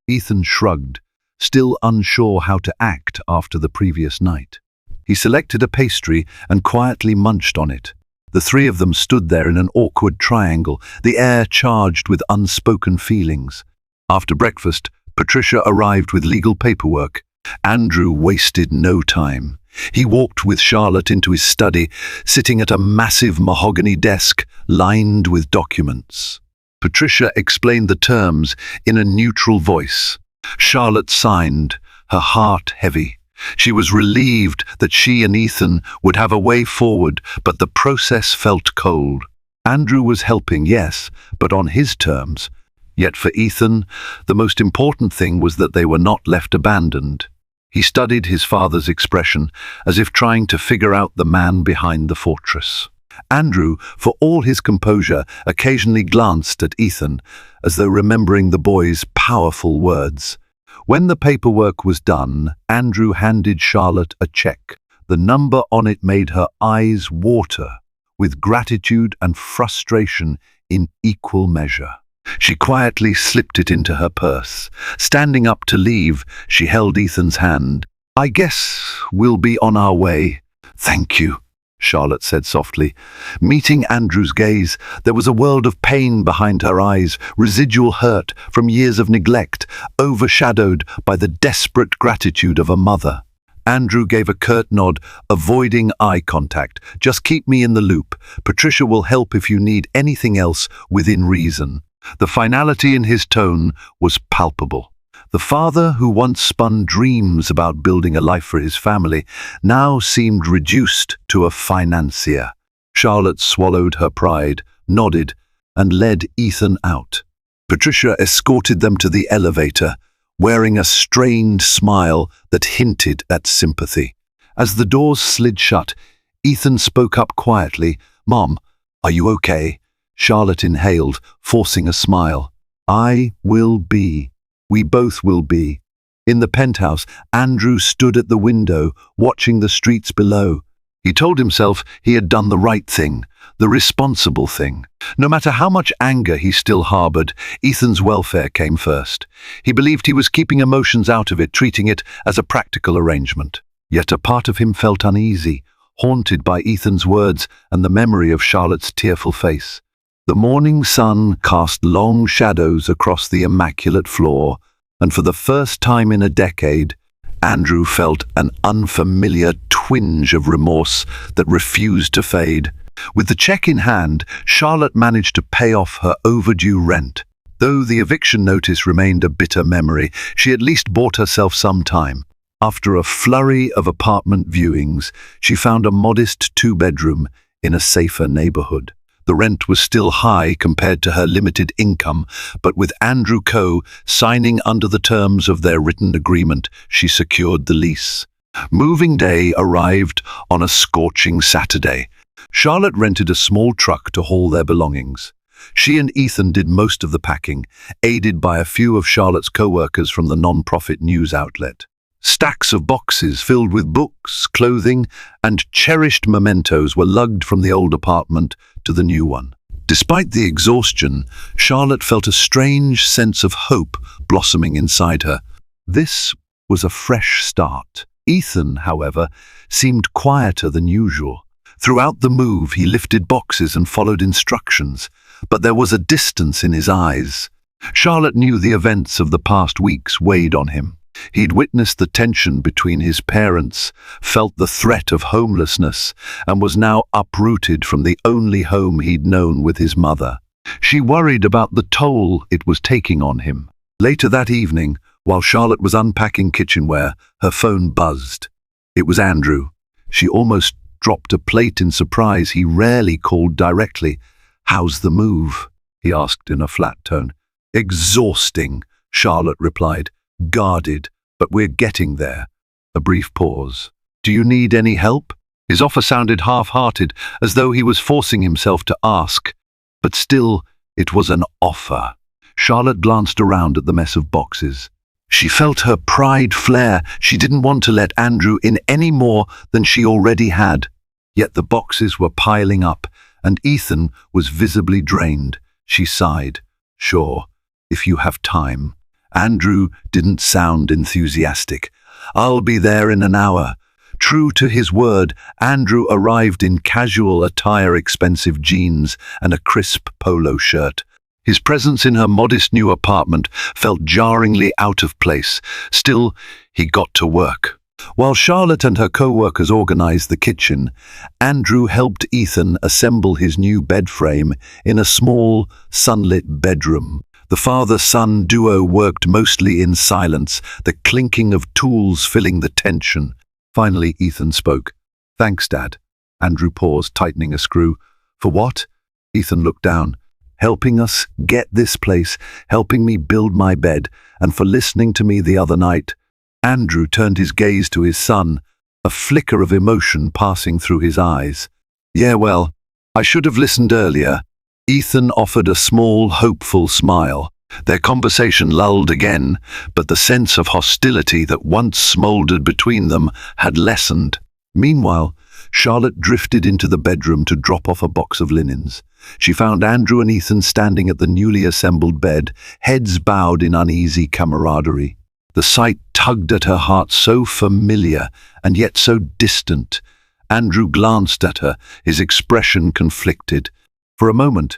Ethan shrugged, still unsure how to act after the previous night. He selected a pastry and quietly munched on it. The three of them stood there in an awkward triangle, the air charged with unspoken feelings. After breakfast, Patricia arrived with legal paperwork. Andrew wasted no time. He walked with Charlotte into his study, sitting at a massive mahogany desk lined with documents. Patricia explained the terms in a neutral voice. Charlotte signed, her heart heavy. She was relieved that she and Ethan would have a way forward, but the process felt cold. Andrew was helping, yes, but on his terms. Yet for Ethan, the most important thing was that they were not left abandoned. He studied his father's expression, as if trying to figure out the man behind the fortress. Andrew, for all his composure, occasionally glanced at Ethan, as though remembering the boy's powerful words. When the paperwork was done, Andrew handed Charlotte a check. The number on it made her eyes water, with gratitude and frustration in equal measure. She quietly slipped it into her purse. Standing up to leave, she held Ethan's hand. "I guess we'll be on our way." "Thank you," Charlotte said softly. Meeting Andrew's gaze, there was a world of pain behind her eyes, residual hurt from years of neglect, overshadowed by the desperate gratitude of a mother. Andrew gave a curt nod, avoiding eye contact. "Just keep me in the loop. Patricia will help if you need anything else within reason." The finality in his tone was palpable. The father who once spun dreams about building a life for his family now seemed reduced to a financier. Charlotte swallowed her pride, nodded, and led Ethan out. Patricia escorted them to the elevator, wearing a strained smile that hinted at sympathy. As the doors slid shut, Ethan spoke up quietly. "Mom, are you okay?" Charlotte inhaled, forcing a smile. "I will be. We both will be." In the penthouse, Andrew stood at the window, watching the streets below. He told himself he had done the right thing, the responsible thing. No matter how much anger he still harbored, Ethan's welfare came first. He believed he was keeping emotions out of it, treating it as a practical arrangement. Yet a part of him felt uneasy, haunted by Ethan's words and the memory of Charlotte's tearful face. The morning sun cast long shadows across the immaculate floor, and for the first time in a decade, Andrew felt an unfamiliar twinge of remorse that refused to fade. With the check in hand, Charlotte managed to pay off her overdue rent. Though the eviction notice remained a bitter memory, she at least bought herself some time. After a flurry of apartment viewings, she found a modest two-bedroom in a safer neighborhood. The rent was still high compared to her limited income, but with Andrew Coe signing under the terms of their written agreement, she secured the lease. Moving day arrived on a scorching Saturday. Charlotte rented a small truck to haul their belongings. She and Ethan did most of the packing, aided by a few of Charlotte's co-workers from the non-profit news outlet. Stacks of boxes filled with books, clothing, and cherished mementos were lugged from the old apartment to the new one. Despite the exhaustion, Charlotte felt a strange sense of hope blossoming inside her. This was a fresh start. Ethan, however, seemed quieter than usual. Throughout the move, he lifted boxes and followed instructions, but there was a distance in his eyes. Charlotte knew the events of the past weeks weighed on him. He'd witnessed the tension between his parents, felt the threat of homelessness, and was now uprooted from the only home he'd known with his mother. She worried about the toll it was taking on him. Later that evening, while Charlotte was unpacking kitchenware, her phone buzzed. It was Andrew. She almost dropped a plate in surprise. He rarely called directly. "How's the move?" he asked in a flat tone. "Exhausting," Charlotte replied. "Guarded, but we're getting there." A brief pause. "Do you need any help?" His offer sounded half-hearted, as though he was forcing himself to ask. But still, it was an offer. Charlotte glanced around at the mess of boxes. She felt her pride flare. She didn't want to let Andrew in any more than she already had. Yet the boxes were piling up, and Ethan was visibly drained. She sighed. "Sure, if you have time." Andrew didn't sound enthusiastic. "I'll be there in an hour." True to his word, Andrew arrived in casual attire, expensive jeans, and a crisp polo shirt. His presence in her modest new apartment felt jarringly out of place. Still, he got to work. While Charlotte and her co-workers organized the kitchen, Andrew helped Ethan assemble his new bed frame in a small, sunlit bedroom. The father-son duo worked mostly in silence, the clinking of tools filling the tension. Finally, Ethan spoke. "Thanks, Dad." Andrew paused, tightening a screw. "For what?" Ethan looked down. "Helping us get this place, helping me build my bed, and for listening to me the other night." Andrew turned his gaze to his son, a flicker of emotion passing through his eyes. "Yeah, well, I should have listened earlier." Ethan offered a small, hopeful smile. Their conversation lulled again, but the sense of hostility that once smoldered between them had lessened. Meanwhile, Charlotte drifted into the bedroom to drop off a box of linens. She found Andrew and Ethan standing at the newly assembled bed, heads bowed in uneasy camaraderie. The sight tugged at her heart, so familiar and yet so distant. Andrew glanced at her, his expression conflicted. For a moment,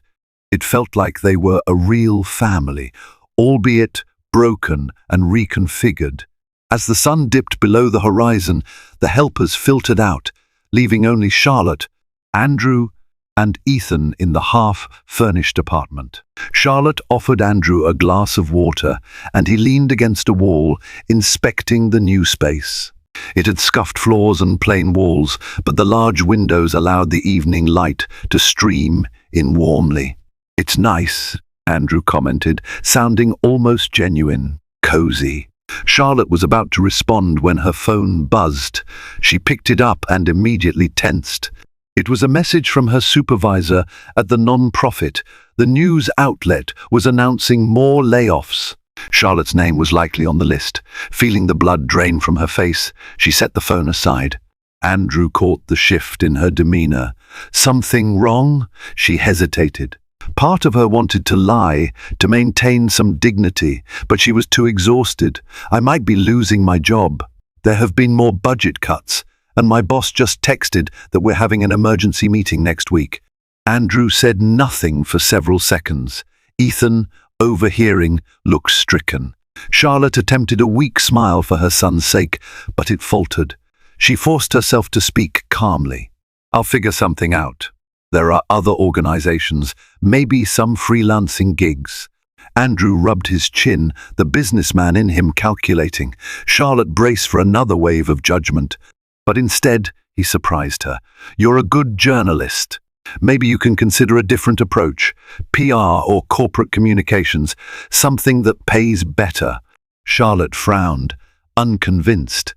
it felt like they were a real family, albeit broken and reconfigured. As the sun dipped below the horizon, the helpers filtered out, leaving only Charlotte. Andrew and Ethan in the half-furnished apartment. Charlotte offered Andrew a glass of water, and he leaned against a wall, inspecting the new space. It had scuffed floors and plain walls, but the large windows allowed the evening light to stream in warmly. "It's nice," Andrew commented, sounding almost genuine. "Cozy." Charlotte was about to respond when her phone buzzed. She picked it up and immediately tensed. It was a message from her supervisor at the non-profit. The news outlet was announcing more layoffs. Charlotte's name was likely on the list. Feeling the blood drain from her face, she set the phone aside. Andrew caught the shift in her demeanor. "Something wrong?" She hesitated. Part of her wanted to lie, to maintain some dignity, but she was too exhausted. "I might be losing my job. There have been more budget cuts, and my boss just texted that we're having an emergency meeting next week." Andrew said nothing for several seconds. Ethan, overhearing, looked stricken. Charlotte attempted a weak smile for her son's sake, but it faltered. She forced herself to speak calmly. "I'll figure something out. There are other organizations, maybe some freelancing gigs." Andrew rubbed his chin, the businessman in him calculating. Charlotte braced for another wave of judgment. But instead, he surprised her. "You're a good journalist. Maybe you can consider a different approach. PR or corporate communications, something that pays better." Charlotte frowned, unconvinced.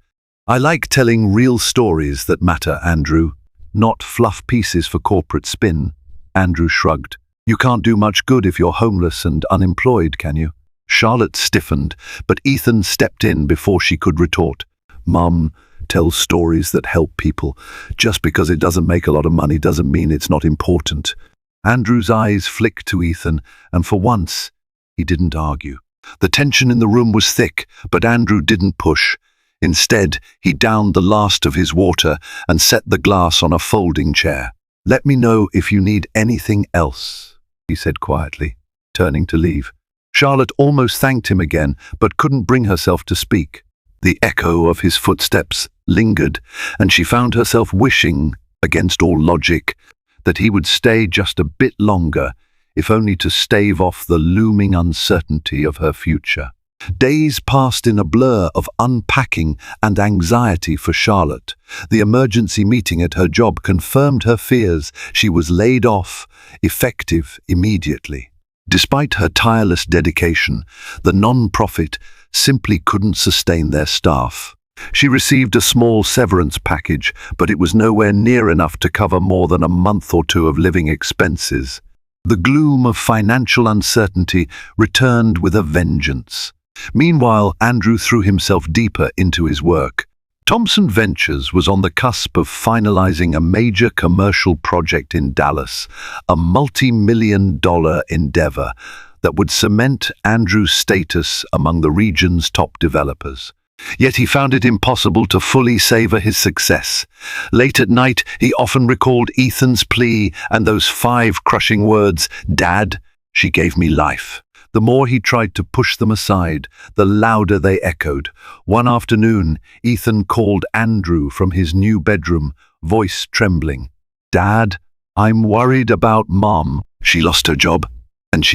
"I like telling real stories that matter, Andrew. Not fluff pieces for corporate spin." Andrew shrugged. "You can't do much good if you're homeless and unemployed, can you?" Charlotte stiffened, but Ethan stepped in before she could retort. "Mum tells stories that help people. Just because it doesn't make a lot of money doesn't mean it's not important." Andrew's eyes flicked to Ethan, and for once, he didn't argue. The tension in the room was thick, but Andrew didn't push. Instead, he downed the last of his water and set the glass on a folding chair. "Let me know if you need anything else," he said quietly, turning to leave. Charlotte almost thanked him again, but couldn't bring herself to speak. The echo of his footsteps lingered, and she found herself wishing, against all logic, that he would stay just a bit longer, if only to stave off the looming uncertainty of her future. Days passed in a blur of unpacking and anxiety for Charlotte. The emergency meeting at her job confirmed her fears. She was laid off, effective immediately. Despite her tireless dedication, the non-profit simply couldn't sustain their staff. She received a small severance package, but it was nowhere near enough to cover more than a month or two of living expenses. The gloom of financial uncertainty returned with a vengeance. Meanwhile, Andrew threw himself deeper into his work. Thompson Ventures was on the cusp of finalizing a major commercial project in Dallas, a multi-million-dollar endeavor that would cement Andrew's status among the region's top developers. Yet he found it impossible to fully savor his success. Late at night, he often recalled Ethan's plea and those 5 crushing words, "Dad, she gave me life." The more he tried to push them aside, the louder they echoed. One afternoon, Ethan called Andrew from his new bedroom, voice trembling. "Dad, I'm worried about Mom. She lost her job, and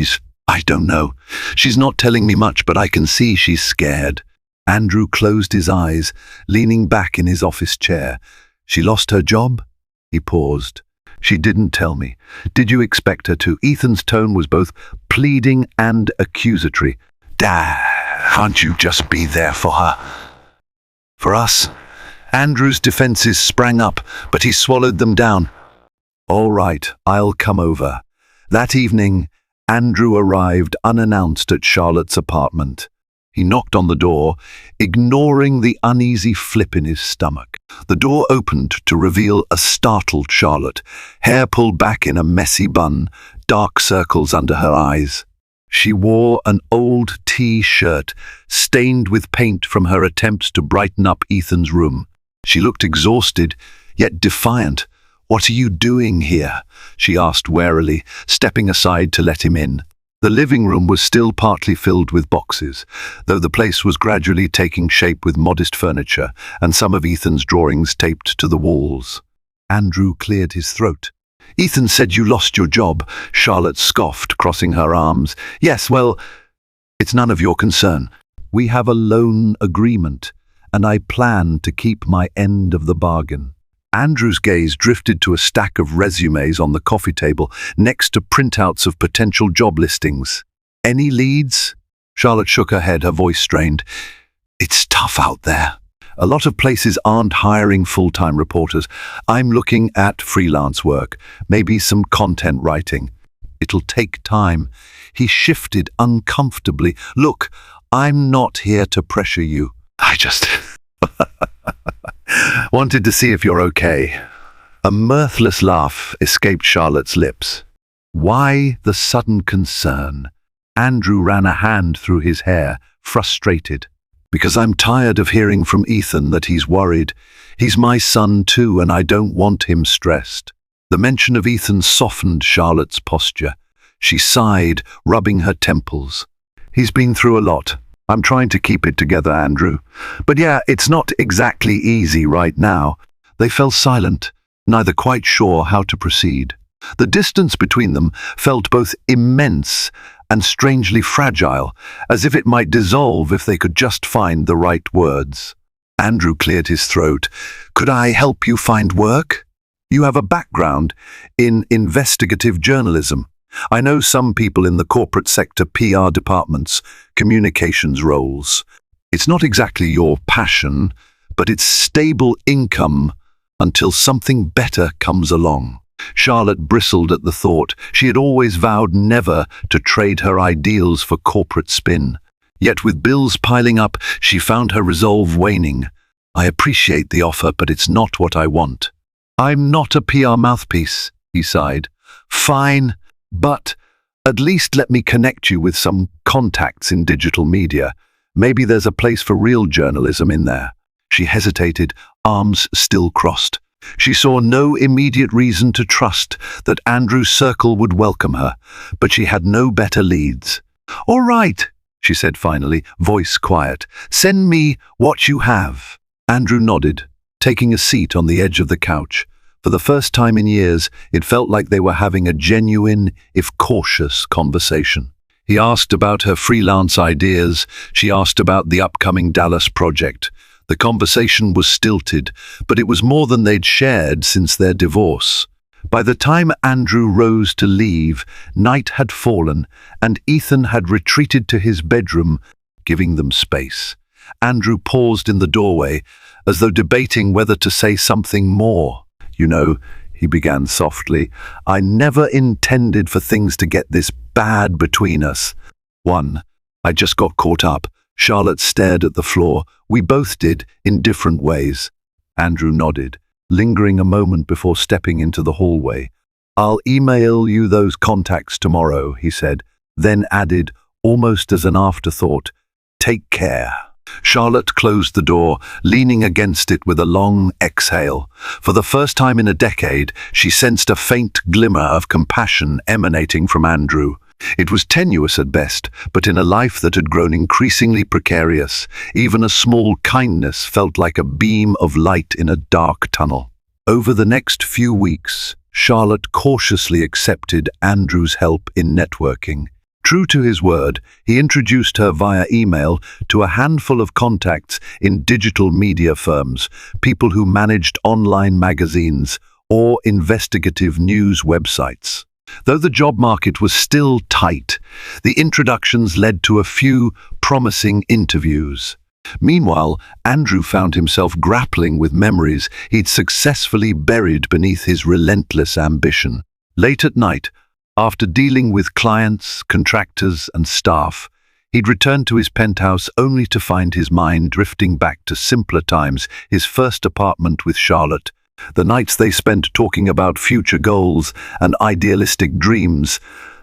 I don't know. She's not telling me much, but I can see she's scared." Andrew closed his eyes, leaning back in his office chair. "She lost her job?" He paused. "She didn't tell me. Did you expect her to?" Ethan's tone was both pleading and accusatory. "Dad, can't you just be there for her? For us?" Andrew's defenses sprang up, but he swallowed them down. "All right, I'll come over." That evening, Andrew arrived unannounced at Charlotte's apartment. He knocked on the door, ignoring the uneasy flip in his stomach. The door opened to reveal a startled Charlotte, hair pulled back in a messy bun, dark circles under her eyes. She wore an old T-shirt, stained with paint from her attempts to brighten up Ethan's room. She looked exhausted, yet defiant. "What are you doing here?" she asked warily, stepping aside to let him in. The living room was still partly filled with boxes, though the place was gradually taking shape with modest furniture and some of Ethan's drawings taped to the walls. Andrew cleared his throat. Ethan said you lost your job, Charlotte scoffed, crossing her arms. Yes, well, it's none of your concern. We have a loan agreement, and I plan to keep my end of the bargain. Andrew's gaze drifted to a stack of resumes on the coffee table next to printouts of potential job listings. Any leads? Charlotte shook her head, her voice strained. It's tough out there. A lot of places aren't hiring full-time reporters. I'm looking at freelance work, maybe some content writing. It'll take time. He shifted uncomfortably. Look, I'm not here to pressure you. I just wanted to see if you're okay. A mirthless laugh escaped Charlotte's lips. Why the sudden concern? Andrew ran a hand through his hair, frustrated. Because I'm tired of hearing from Ethan that he's worried. He's my son too, and I don't want him stressed. The mention of Ethan softened Charlotte's posture. She sighed, rubbing her temples. He's been through a lot. I'm trying to keep it together, Andrew. But yeah, it's not exactly easy right now. They fell silent, neither quite sure how to proceed. The distance between them felt both immense and strangely fragile, as if it might dissolve if they could just find the right words. Andrew cleared his throat. Could I help you find work? You have a background in investigative journalism. I know some people in the corporate sector, PR departments, communications roles. It's not exactly your passion, but it's stable income until something better comes along. Charlotte bristled at the thought. She had always vowed never to trade her ideals for corporate spin. Yet with bills piling up, she found her resolve waning. I appreciate the offer, but it's not what I want. I'm not a PR mouthpiece, he sighed. Fine, but at least let me connect you with some contacts in digital media. Maybe there's a place for real journalism in there. She hesitated, arms still crossed. She saw no immediate reason to trust that Andrew's circle would welcome her, but she had no better leads. All right, she said finally, voice quiet. Send me what you have. Andrew nodded, taking a seat on the edge of the couch. For the first time in years, it felt like they were having a genuine, if cautious, conversation. He asked about her freelance ideas. She asked about the upcoming Dallas project. The conversation was stilted, but it was more than they'd shared since their divorce. By the time Andrew rose to leave, night had fallen, and Ethan had retreated to his bedroom, giving them space. Andrew paused in the doorway, as though debating whether to say something more. You know, he began softly, I never intended for things to get this bad between us. I just got caught up. Charlotte stared at the floor. We both did, in different ways. Andrew nodded, lingering a moment before stepping into the hallway. I'll email you those contacts tomorrow, he said, then added, almost as an afterthought, take care. Charlotte closed the door, leaning against it with a long exhale. For the first time in a decade, she sensed a faint glimmer of compassion emanating from Andrew. It was tenuous at best, but in a life that had grown increasingly precarious, even a small kindness felt like a beam of light in a dark tunnel. Over the next few weeks, Charlotte cautiously accepted Andrew's help in networking. True to his word, he introduced her via email to a handful of contacts in digital media firms, people who managed online magazines or investigative news websites. Though the job market was still tight, the introductions led to a few promising interviews. Meanwhile, Andrew found himself grappling with memories he'd successfully buried beneath his relentless ambition. Late at night, after dealing with clients, contractors, and staff, he'd returned to his penthouse only to find his mind drifting back to simpler times, his first apartment with Charlotte, the nights they spent talking about future goals and idealistic dreams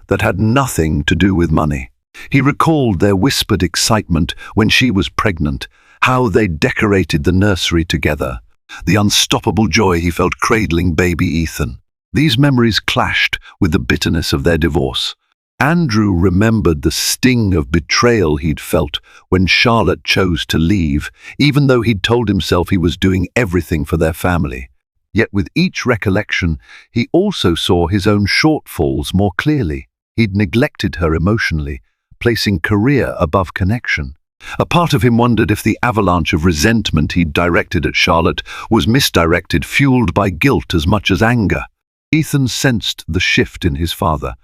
that had nothing to do with money. He recalled their whispered excitement when she was pregnant, how they decorated the nursery together, the unstoppable joy he felt cradling baby Ethan. These memories clashed with the bitterness of their divorce. Andrew remembered the sting of betrayal he'd felt when Charlotte chose to leave, even though he'd told himself he was doing everything for their family. Yet with each recollection, he also saw his own shortfalls more clearly. He'd neglected her emotionally, placing career above connection. A part of him wondered if the avalanche of resentment he'd directed at Charlotte was misdirected, fueled by guilt as much as anger. Ethan sensed the shift in his father.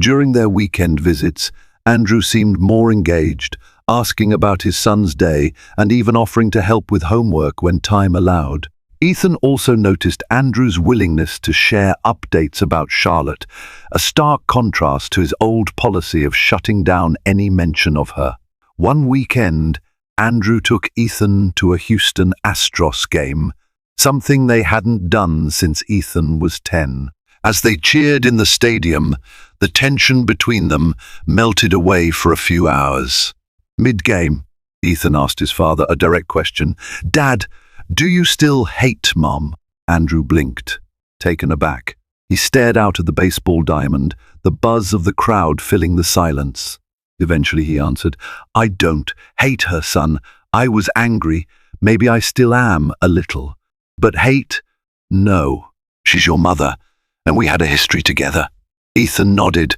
During their weekend visits, Andrew seemed more engaged, asking about his son's day and even offering to help with homework when time allowed. Ethan also noticed Andrew's willingness to share updates about Charlotte, a stark contrast to his old policy of shutting down any mention of her. One weekend, Andrew took Ethan to a Houston Astros game, something they hadn't done since Ethan was 10. As they cheered in the stadium, the tension between them melted away for a few hours. Mid-game, Ethan asked his father a direct question. "Dad, do you still hate Mom?" Andrew blinked, taken aback. He stared out at the baseball diamond, the buzz of the crowd filling the silence. Eventually he answered, "I don't hate her, son. I was angry. Maybe I still am, a little. But hate? No. She's your mother, and we had a history together." Ethan nodded,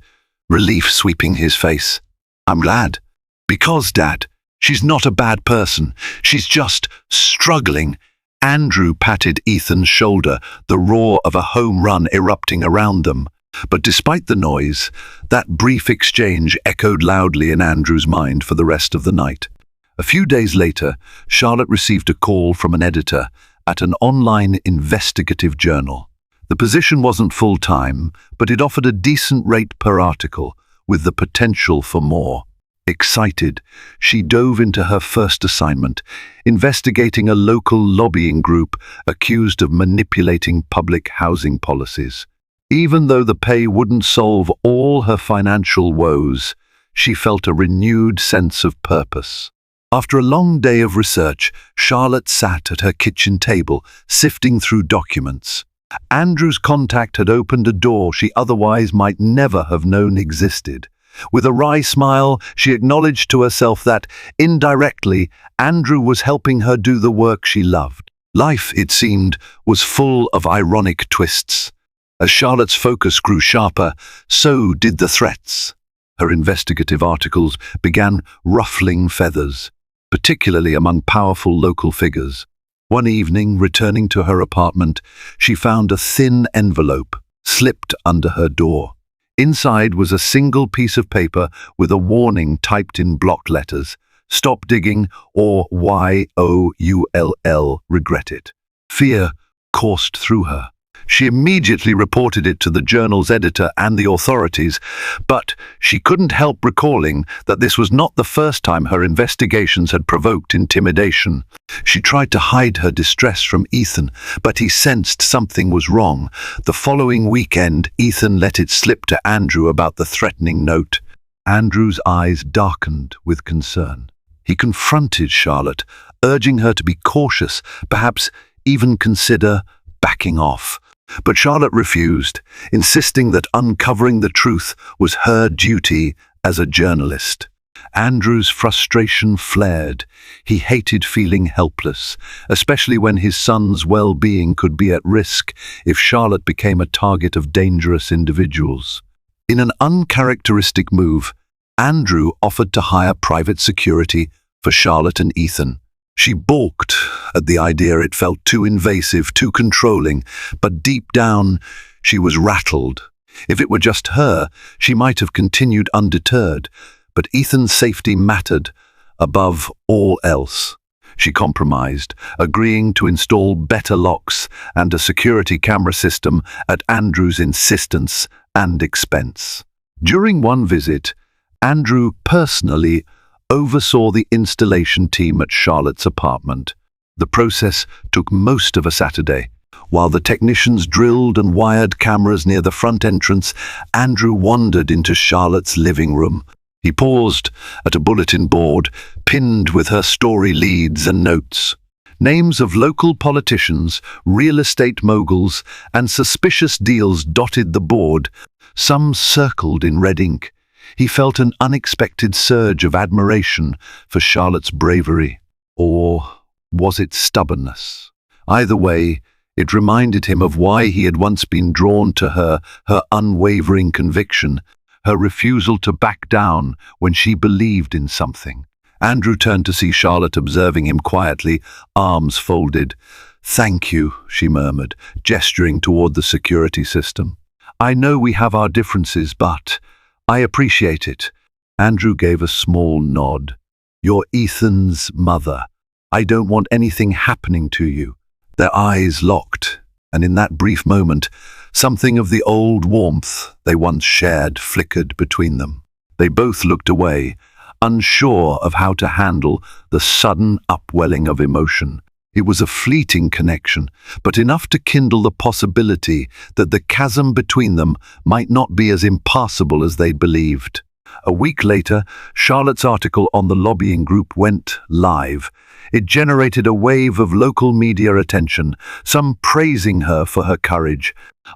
relief sweeping his face. "I'm glad. Because, Dad, she's not a bad person. She's just struggling." Andrew patted Ethan's shoulder, the roar of a home run erupting around them. But despite the noise, that brief exchange echoed loudly in Andrew's mind for the rest of the night. A few days later, Charlotte received a call from an editor at an online investigative journal. The position wasn't full-time, but it offered a decent rate per article, with the potential for more. Excited, she dove into her first assignment, investigating a local lobbying group accused of manipulating public housing policies. Even though the pay wouldn't solve all her financial woes, she felt a renewed sense of purpose. After a long day of research, Charlotte sat at her kitchen table, sifting through documents. Andrew's contact had opened a door she otherwise might never have known existed. With a wry smile, she acknowledged to herself that, indirectly, Andrew was helping her do the work she loved. Life, it seemed, was full of ironic twists. As Charlotte's focus grew sharper, so did the threats. Her investigative articles began ruffling feathers, particularly among powerful local figures. One evening, returning to her apartment, she found a thin envelope slipped under her door. Inside was a single piece of paper with a warning typed in block letters: "Stop digging," or YOULL, regret it. Fear coursed through her. She immediately reported it to the journal's editor and the authorities, but she couldn't help recalling that this was not the first time her investigations had provoked intimidation. She tried to hide her distress from Ethan, but he sensed something was wrong. The following weekend, Ethan let it slip to Andrew about the threatening note. Andrew's eyes darkened with concern. He confronted Charlotte, urging her to be cautious, perhaps even consider backing off. But Charlotte refused, insisting that uncovering the truth was her duty as a journalist. Andrew's frustration flared. He hated feeling helpless, especially when his son's well-being could be at risk if Charlotte became a target of dangerous individuals. In an uncharacteristic move, Andrew offered to hire private security for Charlotte and Ethan. She balked at the idea. It felt too invasive, too controlling, but deep down, she was rattled. If it were just her, she might have continued undeterred, but Ethan's safety mattered above all else. She compromised, agreeing to install better locks and a security camera system at Andrew's insistence and expense. During one visit, Andrew personally oversaw the installation team at Charlotte's apartment. The process took most of a Saturday. While the technicians drilled and wired cameras near the front entrance, Andrew wandered into Charlotte's living room. He paused at a bulletin board, pinned with her story leads and notes. Names of local politicians, real estate moguls, and suspicious deals dotted the board, some circled in red ink. He felt an unexpected surge of admiration for Charlotte's bravery. Or was it stubbornness? Either way, It reminded him of why he had once been drawn to her unwavering conviction, her refusal to back down when she believed in something. Andrew turned to see Charlotte observing him quietly, arms folded. "Thank you," she murmured, gesturing toward the security system. "I know we have our differences, but I appreciate it." Andrew gave a small nod. "You're Ethan's mother. I don't want anything happening to you." Their eyes locked, and in that brief moment, something of the old warmth they once shared flickered between them. They both looked away, unsure of how to handle the sudden upwelling of emotion. It was a fleeting connection, but enough to kindle the possibility that the chasm between them might not be as impassable as they'd believed. A week later, Charlotte's article on the lobbying group went live. It generated a wave of local media attention, some praising her for her courage,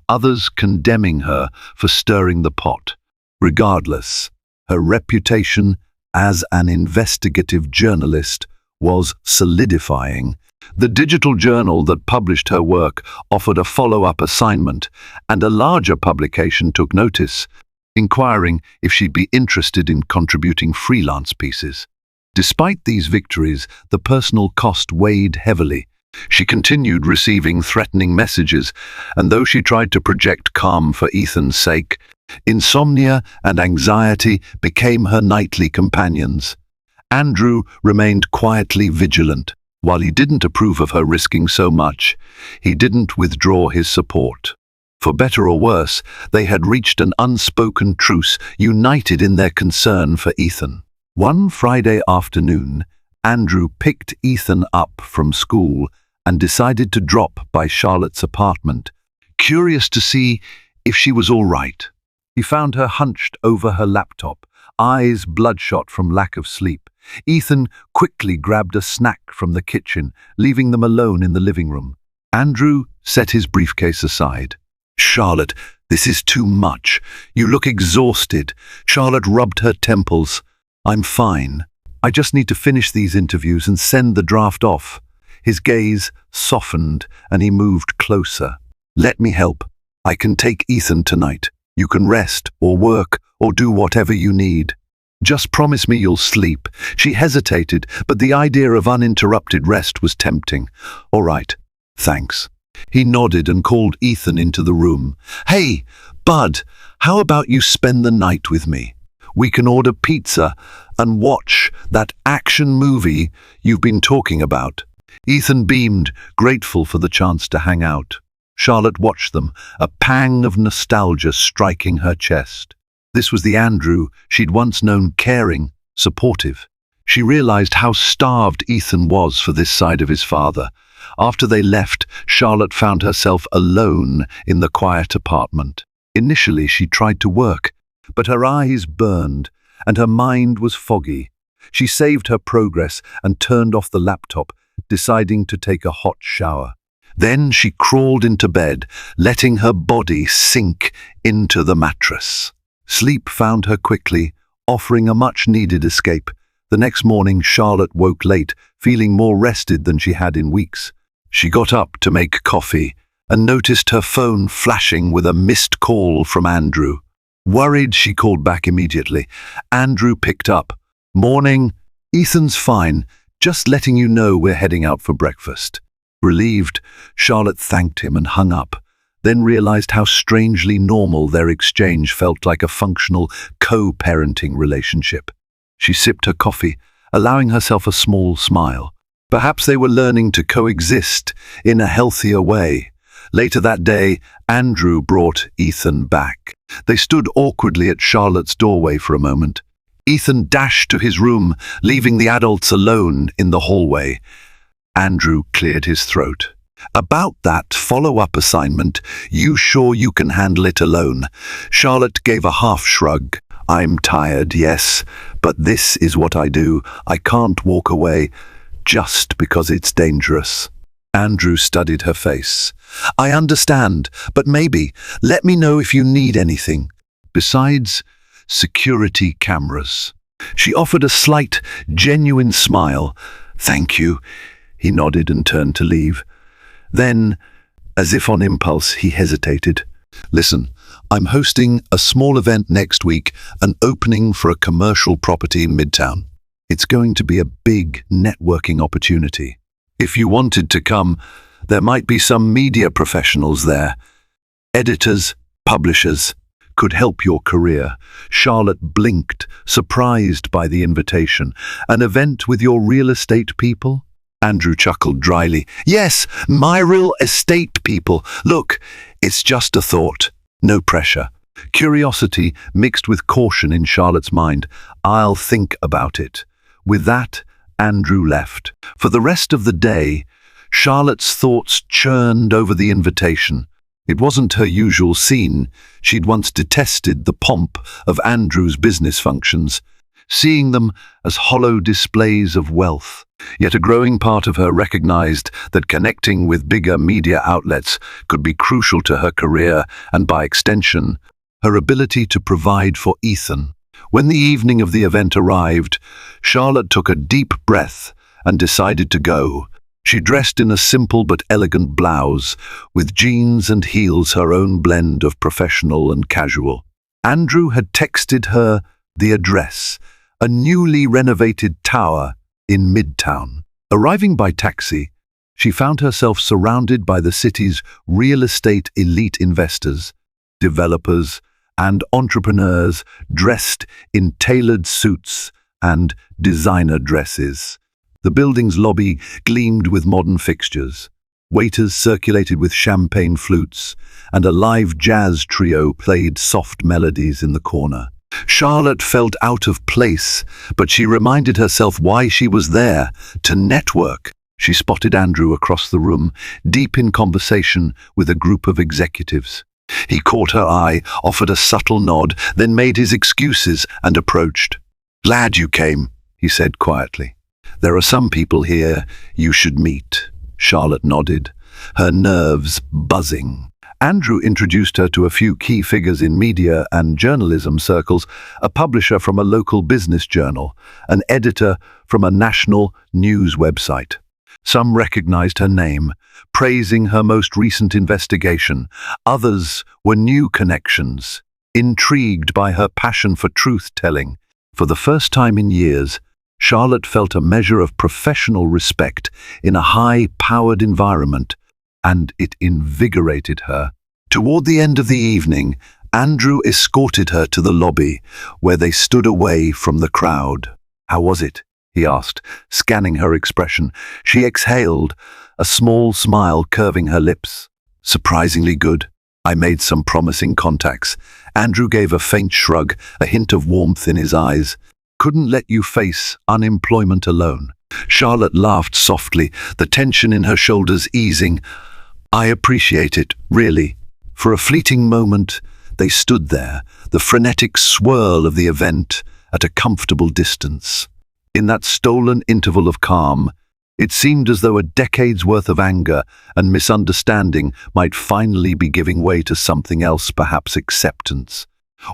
others condemning her for stirring the pot. Regardless, her reputation as an investigative journalist was solidifying. The digital journal that published her work offered a follow-up assignment, and a larger publication took notice, inquiring if she'd be interested in contributing freelance pieces. Despite these victories, the personal cost weighed heavily. She continued receiving threatening messages, and though she tried to project calm for Ethan's sake, insomnia and anxiety became her nightly companions. Andrew remained quietly vigilant. While he didn't approve of her risking so much, he didn't withdraw his support. For better or worse, they had reached an unspoken truce, united in their concern for Ethan. One Friday afternoon, Andrew picked Ethan up from school and decided to drop by Charlotte's apartment, curious to see if she was all right. He found her hunched over her laptop, eyes bloodshot from lack of sleep. Ethan quickly grabbed a snack from the kitchen, leaving them alone in the living room. Andrew set his briefcase aside. "Charlotte, this is too much. You look exhausted." Charlotte rubbed her temples. "I'm fine. I just need to finish these interviews and send the draft off." His gaze softened and he moved closer. "Let me help. I can take Ethan tonight. You can rest or work or do whatever you need. Just promise me you'll sleep." She hesitated, but the idea of uninterrupted rest was tempting. "All right, thanks." He nodded and called Ethan into the room. "Hey, bud, how about you spend the night with me? We can order pizza and watch that action movie you've been talking about." Ethan beamed, grateful for the chance to hang out. Charlotte watched them, a pang of nostalgia striking her chest. This was the Andrew she'd once known, caring, supportive. She realized how starved Ethan was for this side of his father. After they left, Charlotte found herself alone in the quiet apartment. Initially, she tried to work, but her eyes burned and her mind was foggy. She saved her progress and turned off the laptop, deciding to take a hot shower. Then she crawled into bed, letting her body sink into the mattress. Sleep found her quickly, offering a much-needed escape. The next morning, Charlotte woke late, feeling more rested than she had in weeks. She got up to make coffee and noticed her phone flashing with a missed call from Andrew. Worried, she called back immediately. Andrew picked up. "Morning. Ethan's fine. Just letting you know we're heading out for breakfast." Relieved, Charlotte thanked him and hung up, then realized how strangely normal their exchange felt, like a functional co-parenting relationship. She sipped her coffee, allowing herself a small smile. Perhaps they were learning to coexist in a healthier way. Later that day, Andrew brought Ethan back. They stood awkwardly at Charlotte's doorway for a moment. Ethan dashed to his room, leaving the adults alone in the hallway. Andrew cleared his throat. "About that follow-up assignment, you sure you can handle it alone?" Charlotte gave a half shrug. "I'm tired, yes, but this is what I do. I can't walk away just because it's dangerous." Andrew studied her face. "I understand, but maybe let me know if you need anything. Besides security cameras." She offered a slight, genuine smile. "Thank you." He nodded and turned to leave. Then, As if on impulse, he hesitated. Listen, I'm hosting a small event next week, an opening for a commercial property in Midtown. It's going to be a big networking opportunity. If you wanted to come, there might be some media professionals there. Editors, publishers, could help your career. Charlotte blinked, surprised by the invitation. An event with your real estate people? Andrew chuckled dryly. Yes, my real estate people. Look, it's just a thought. No pressure. Curiosity mixed with caution in Charlotte's mind. I'll think about it. With that, Andrew left. For the rest of the day, Charlotte's thoughts churned over the invitation. It wasn't her usual scene. She'd once detested the pomp of Andrew's business functions, seeing them as hollow displays of wealth. Yet a growing part of her recognized that connecting with bigger media outlets could be crucial to her career and, by extension, her ability to provide for Ethan. When the evening of the event arrived, Charlotte took a deep breath and decided to go. She dressed in a simple but elegant blouse, with jeans and heels, her own blend of professional and casual. Andrew had texted her the address, a newly renovated tower in Midtown. Arriving by taxi, she found herself surrounded by the city's real estate elite investors, developers, and entrepreneurs dressed in tailored suits and designer dresses. The building's lobby gleamed with modern fixtures. Waiters circulated with champagne flutes, and a live jazz trio played soft melodies in the corner. Charlotte felt out of place, but she reminded herself why she was there, to network. She spotted Andrew across the room, deep in conversation with a group of executives. He caught her eye, offered a subtle nod, then made his excuses and approached. "Glad you came," he said quietly. "There are some people here you should meet." Charlotte nodded, her nerves buzzing. Andrew introduced her to a few key figures in media and journalism circles, a publisher from a local business journal, an editor from a national news website. Some recognized her name, praising her most recent investigation. Others were new connections, intrigued by her passion for truth-telling. For the first time in years, Charlotte felt a measure of professional respect in a high-powered environment, and it invigorated her. Toward the end of the evening, Andrew escorted her to the lobby, where they stood away from the crowd. "How was it?" he asked, scanning her expression. She exhaled, a small smile curving her lips. "Surprisingly good. I made some promising contacts." Andrew gave a faint shrug, a hint of warmth in his eyes. "Couldn't let you face unemployment alone." Charlotte laughed softly, the tension in her shoulders easing. "I appreciate it, really." For a fleeting moment, they stood there, the frenetic swirl of the event at a comfortable distance. In that stolen interval of calm, it seemed as though a decade's worth of anger and misunderstanding might finally be giving way to something else, perhaps acceptance,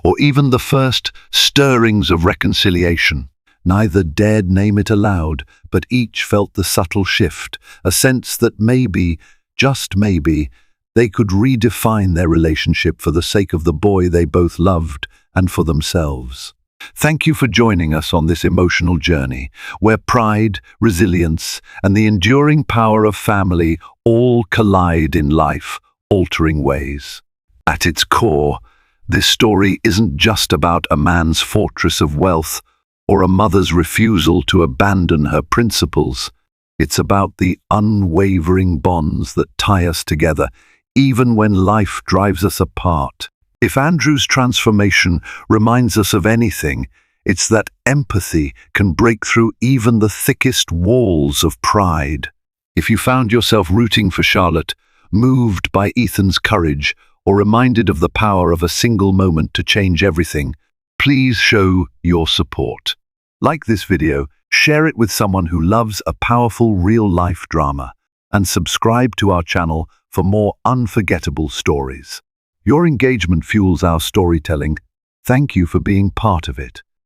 or even the first stirrings of reconciliation. Neither dared name it aloud, but each felt the subtle shift, a sense that maybe, just maybe, they could redefine their relationship for the sake of the boy they both loved and for themselves. Thank you for joining us on this emotional journey, where pride, resilience, and the enduring power of family all collide in life-altering ways. At its core, this story isn't just about a man's fortress of wealth or a mother's refusal to abandon her principles. It's about the unwavering bonds that tie us together, even when life drives us apart. If Andrew's transformation reminds us of anything, it's that empathy can break through even the thickest walls of pride. If you found yourself rooting for Charlotte, moved by Ethan's courage, or reminded of the power of a single moment to change everything, please show your support. Like this video, share it with someone who loves a powerful real-life drama, and subscribe to our channel for more unforgettable stories. Your engagement fuels our storytelling. Thank you for being part of it.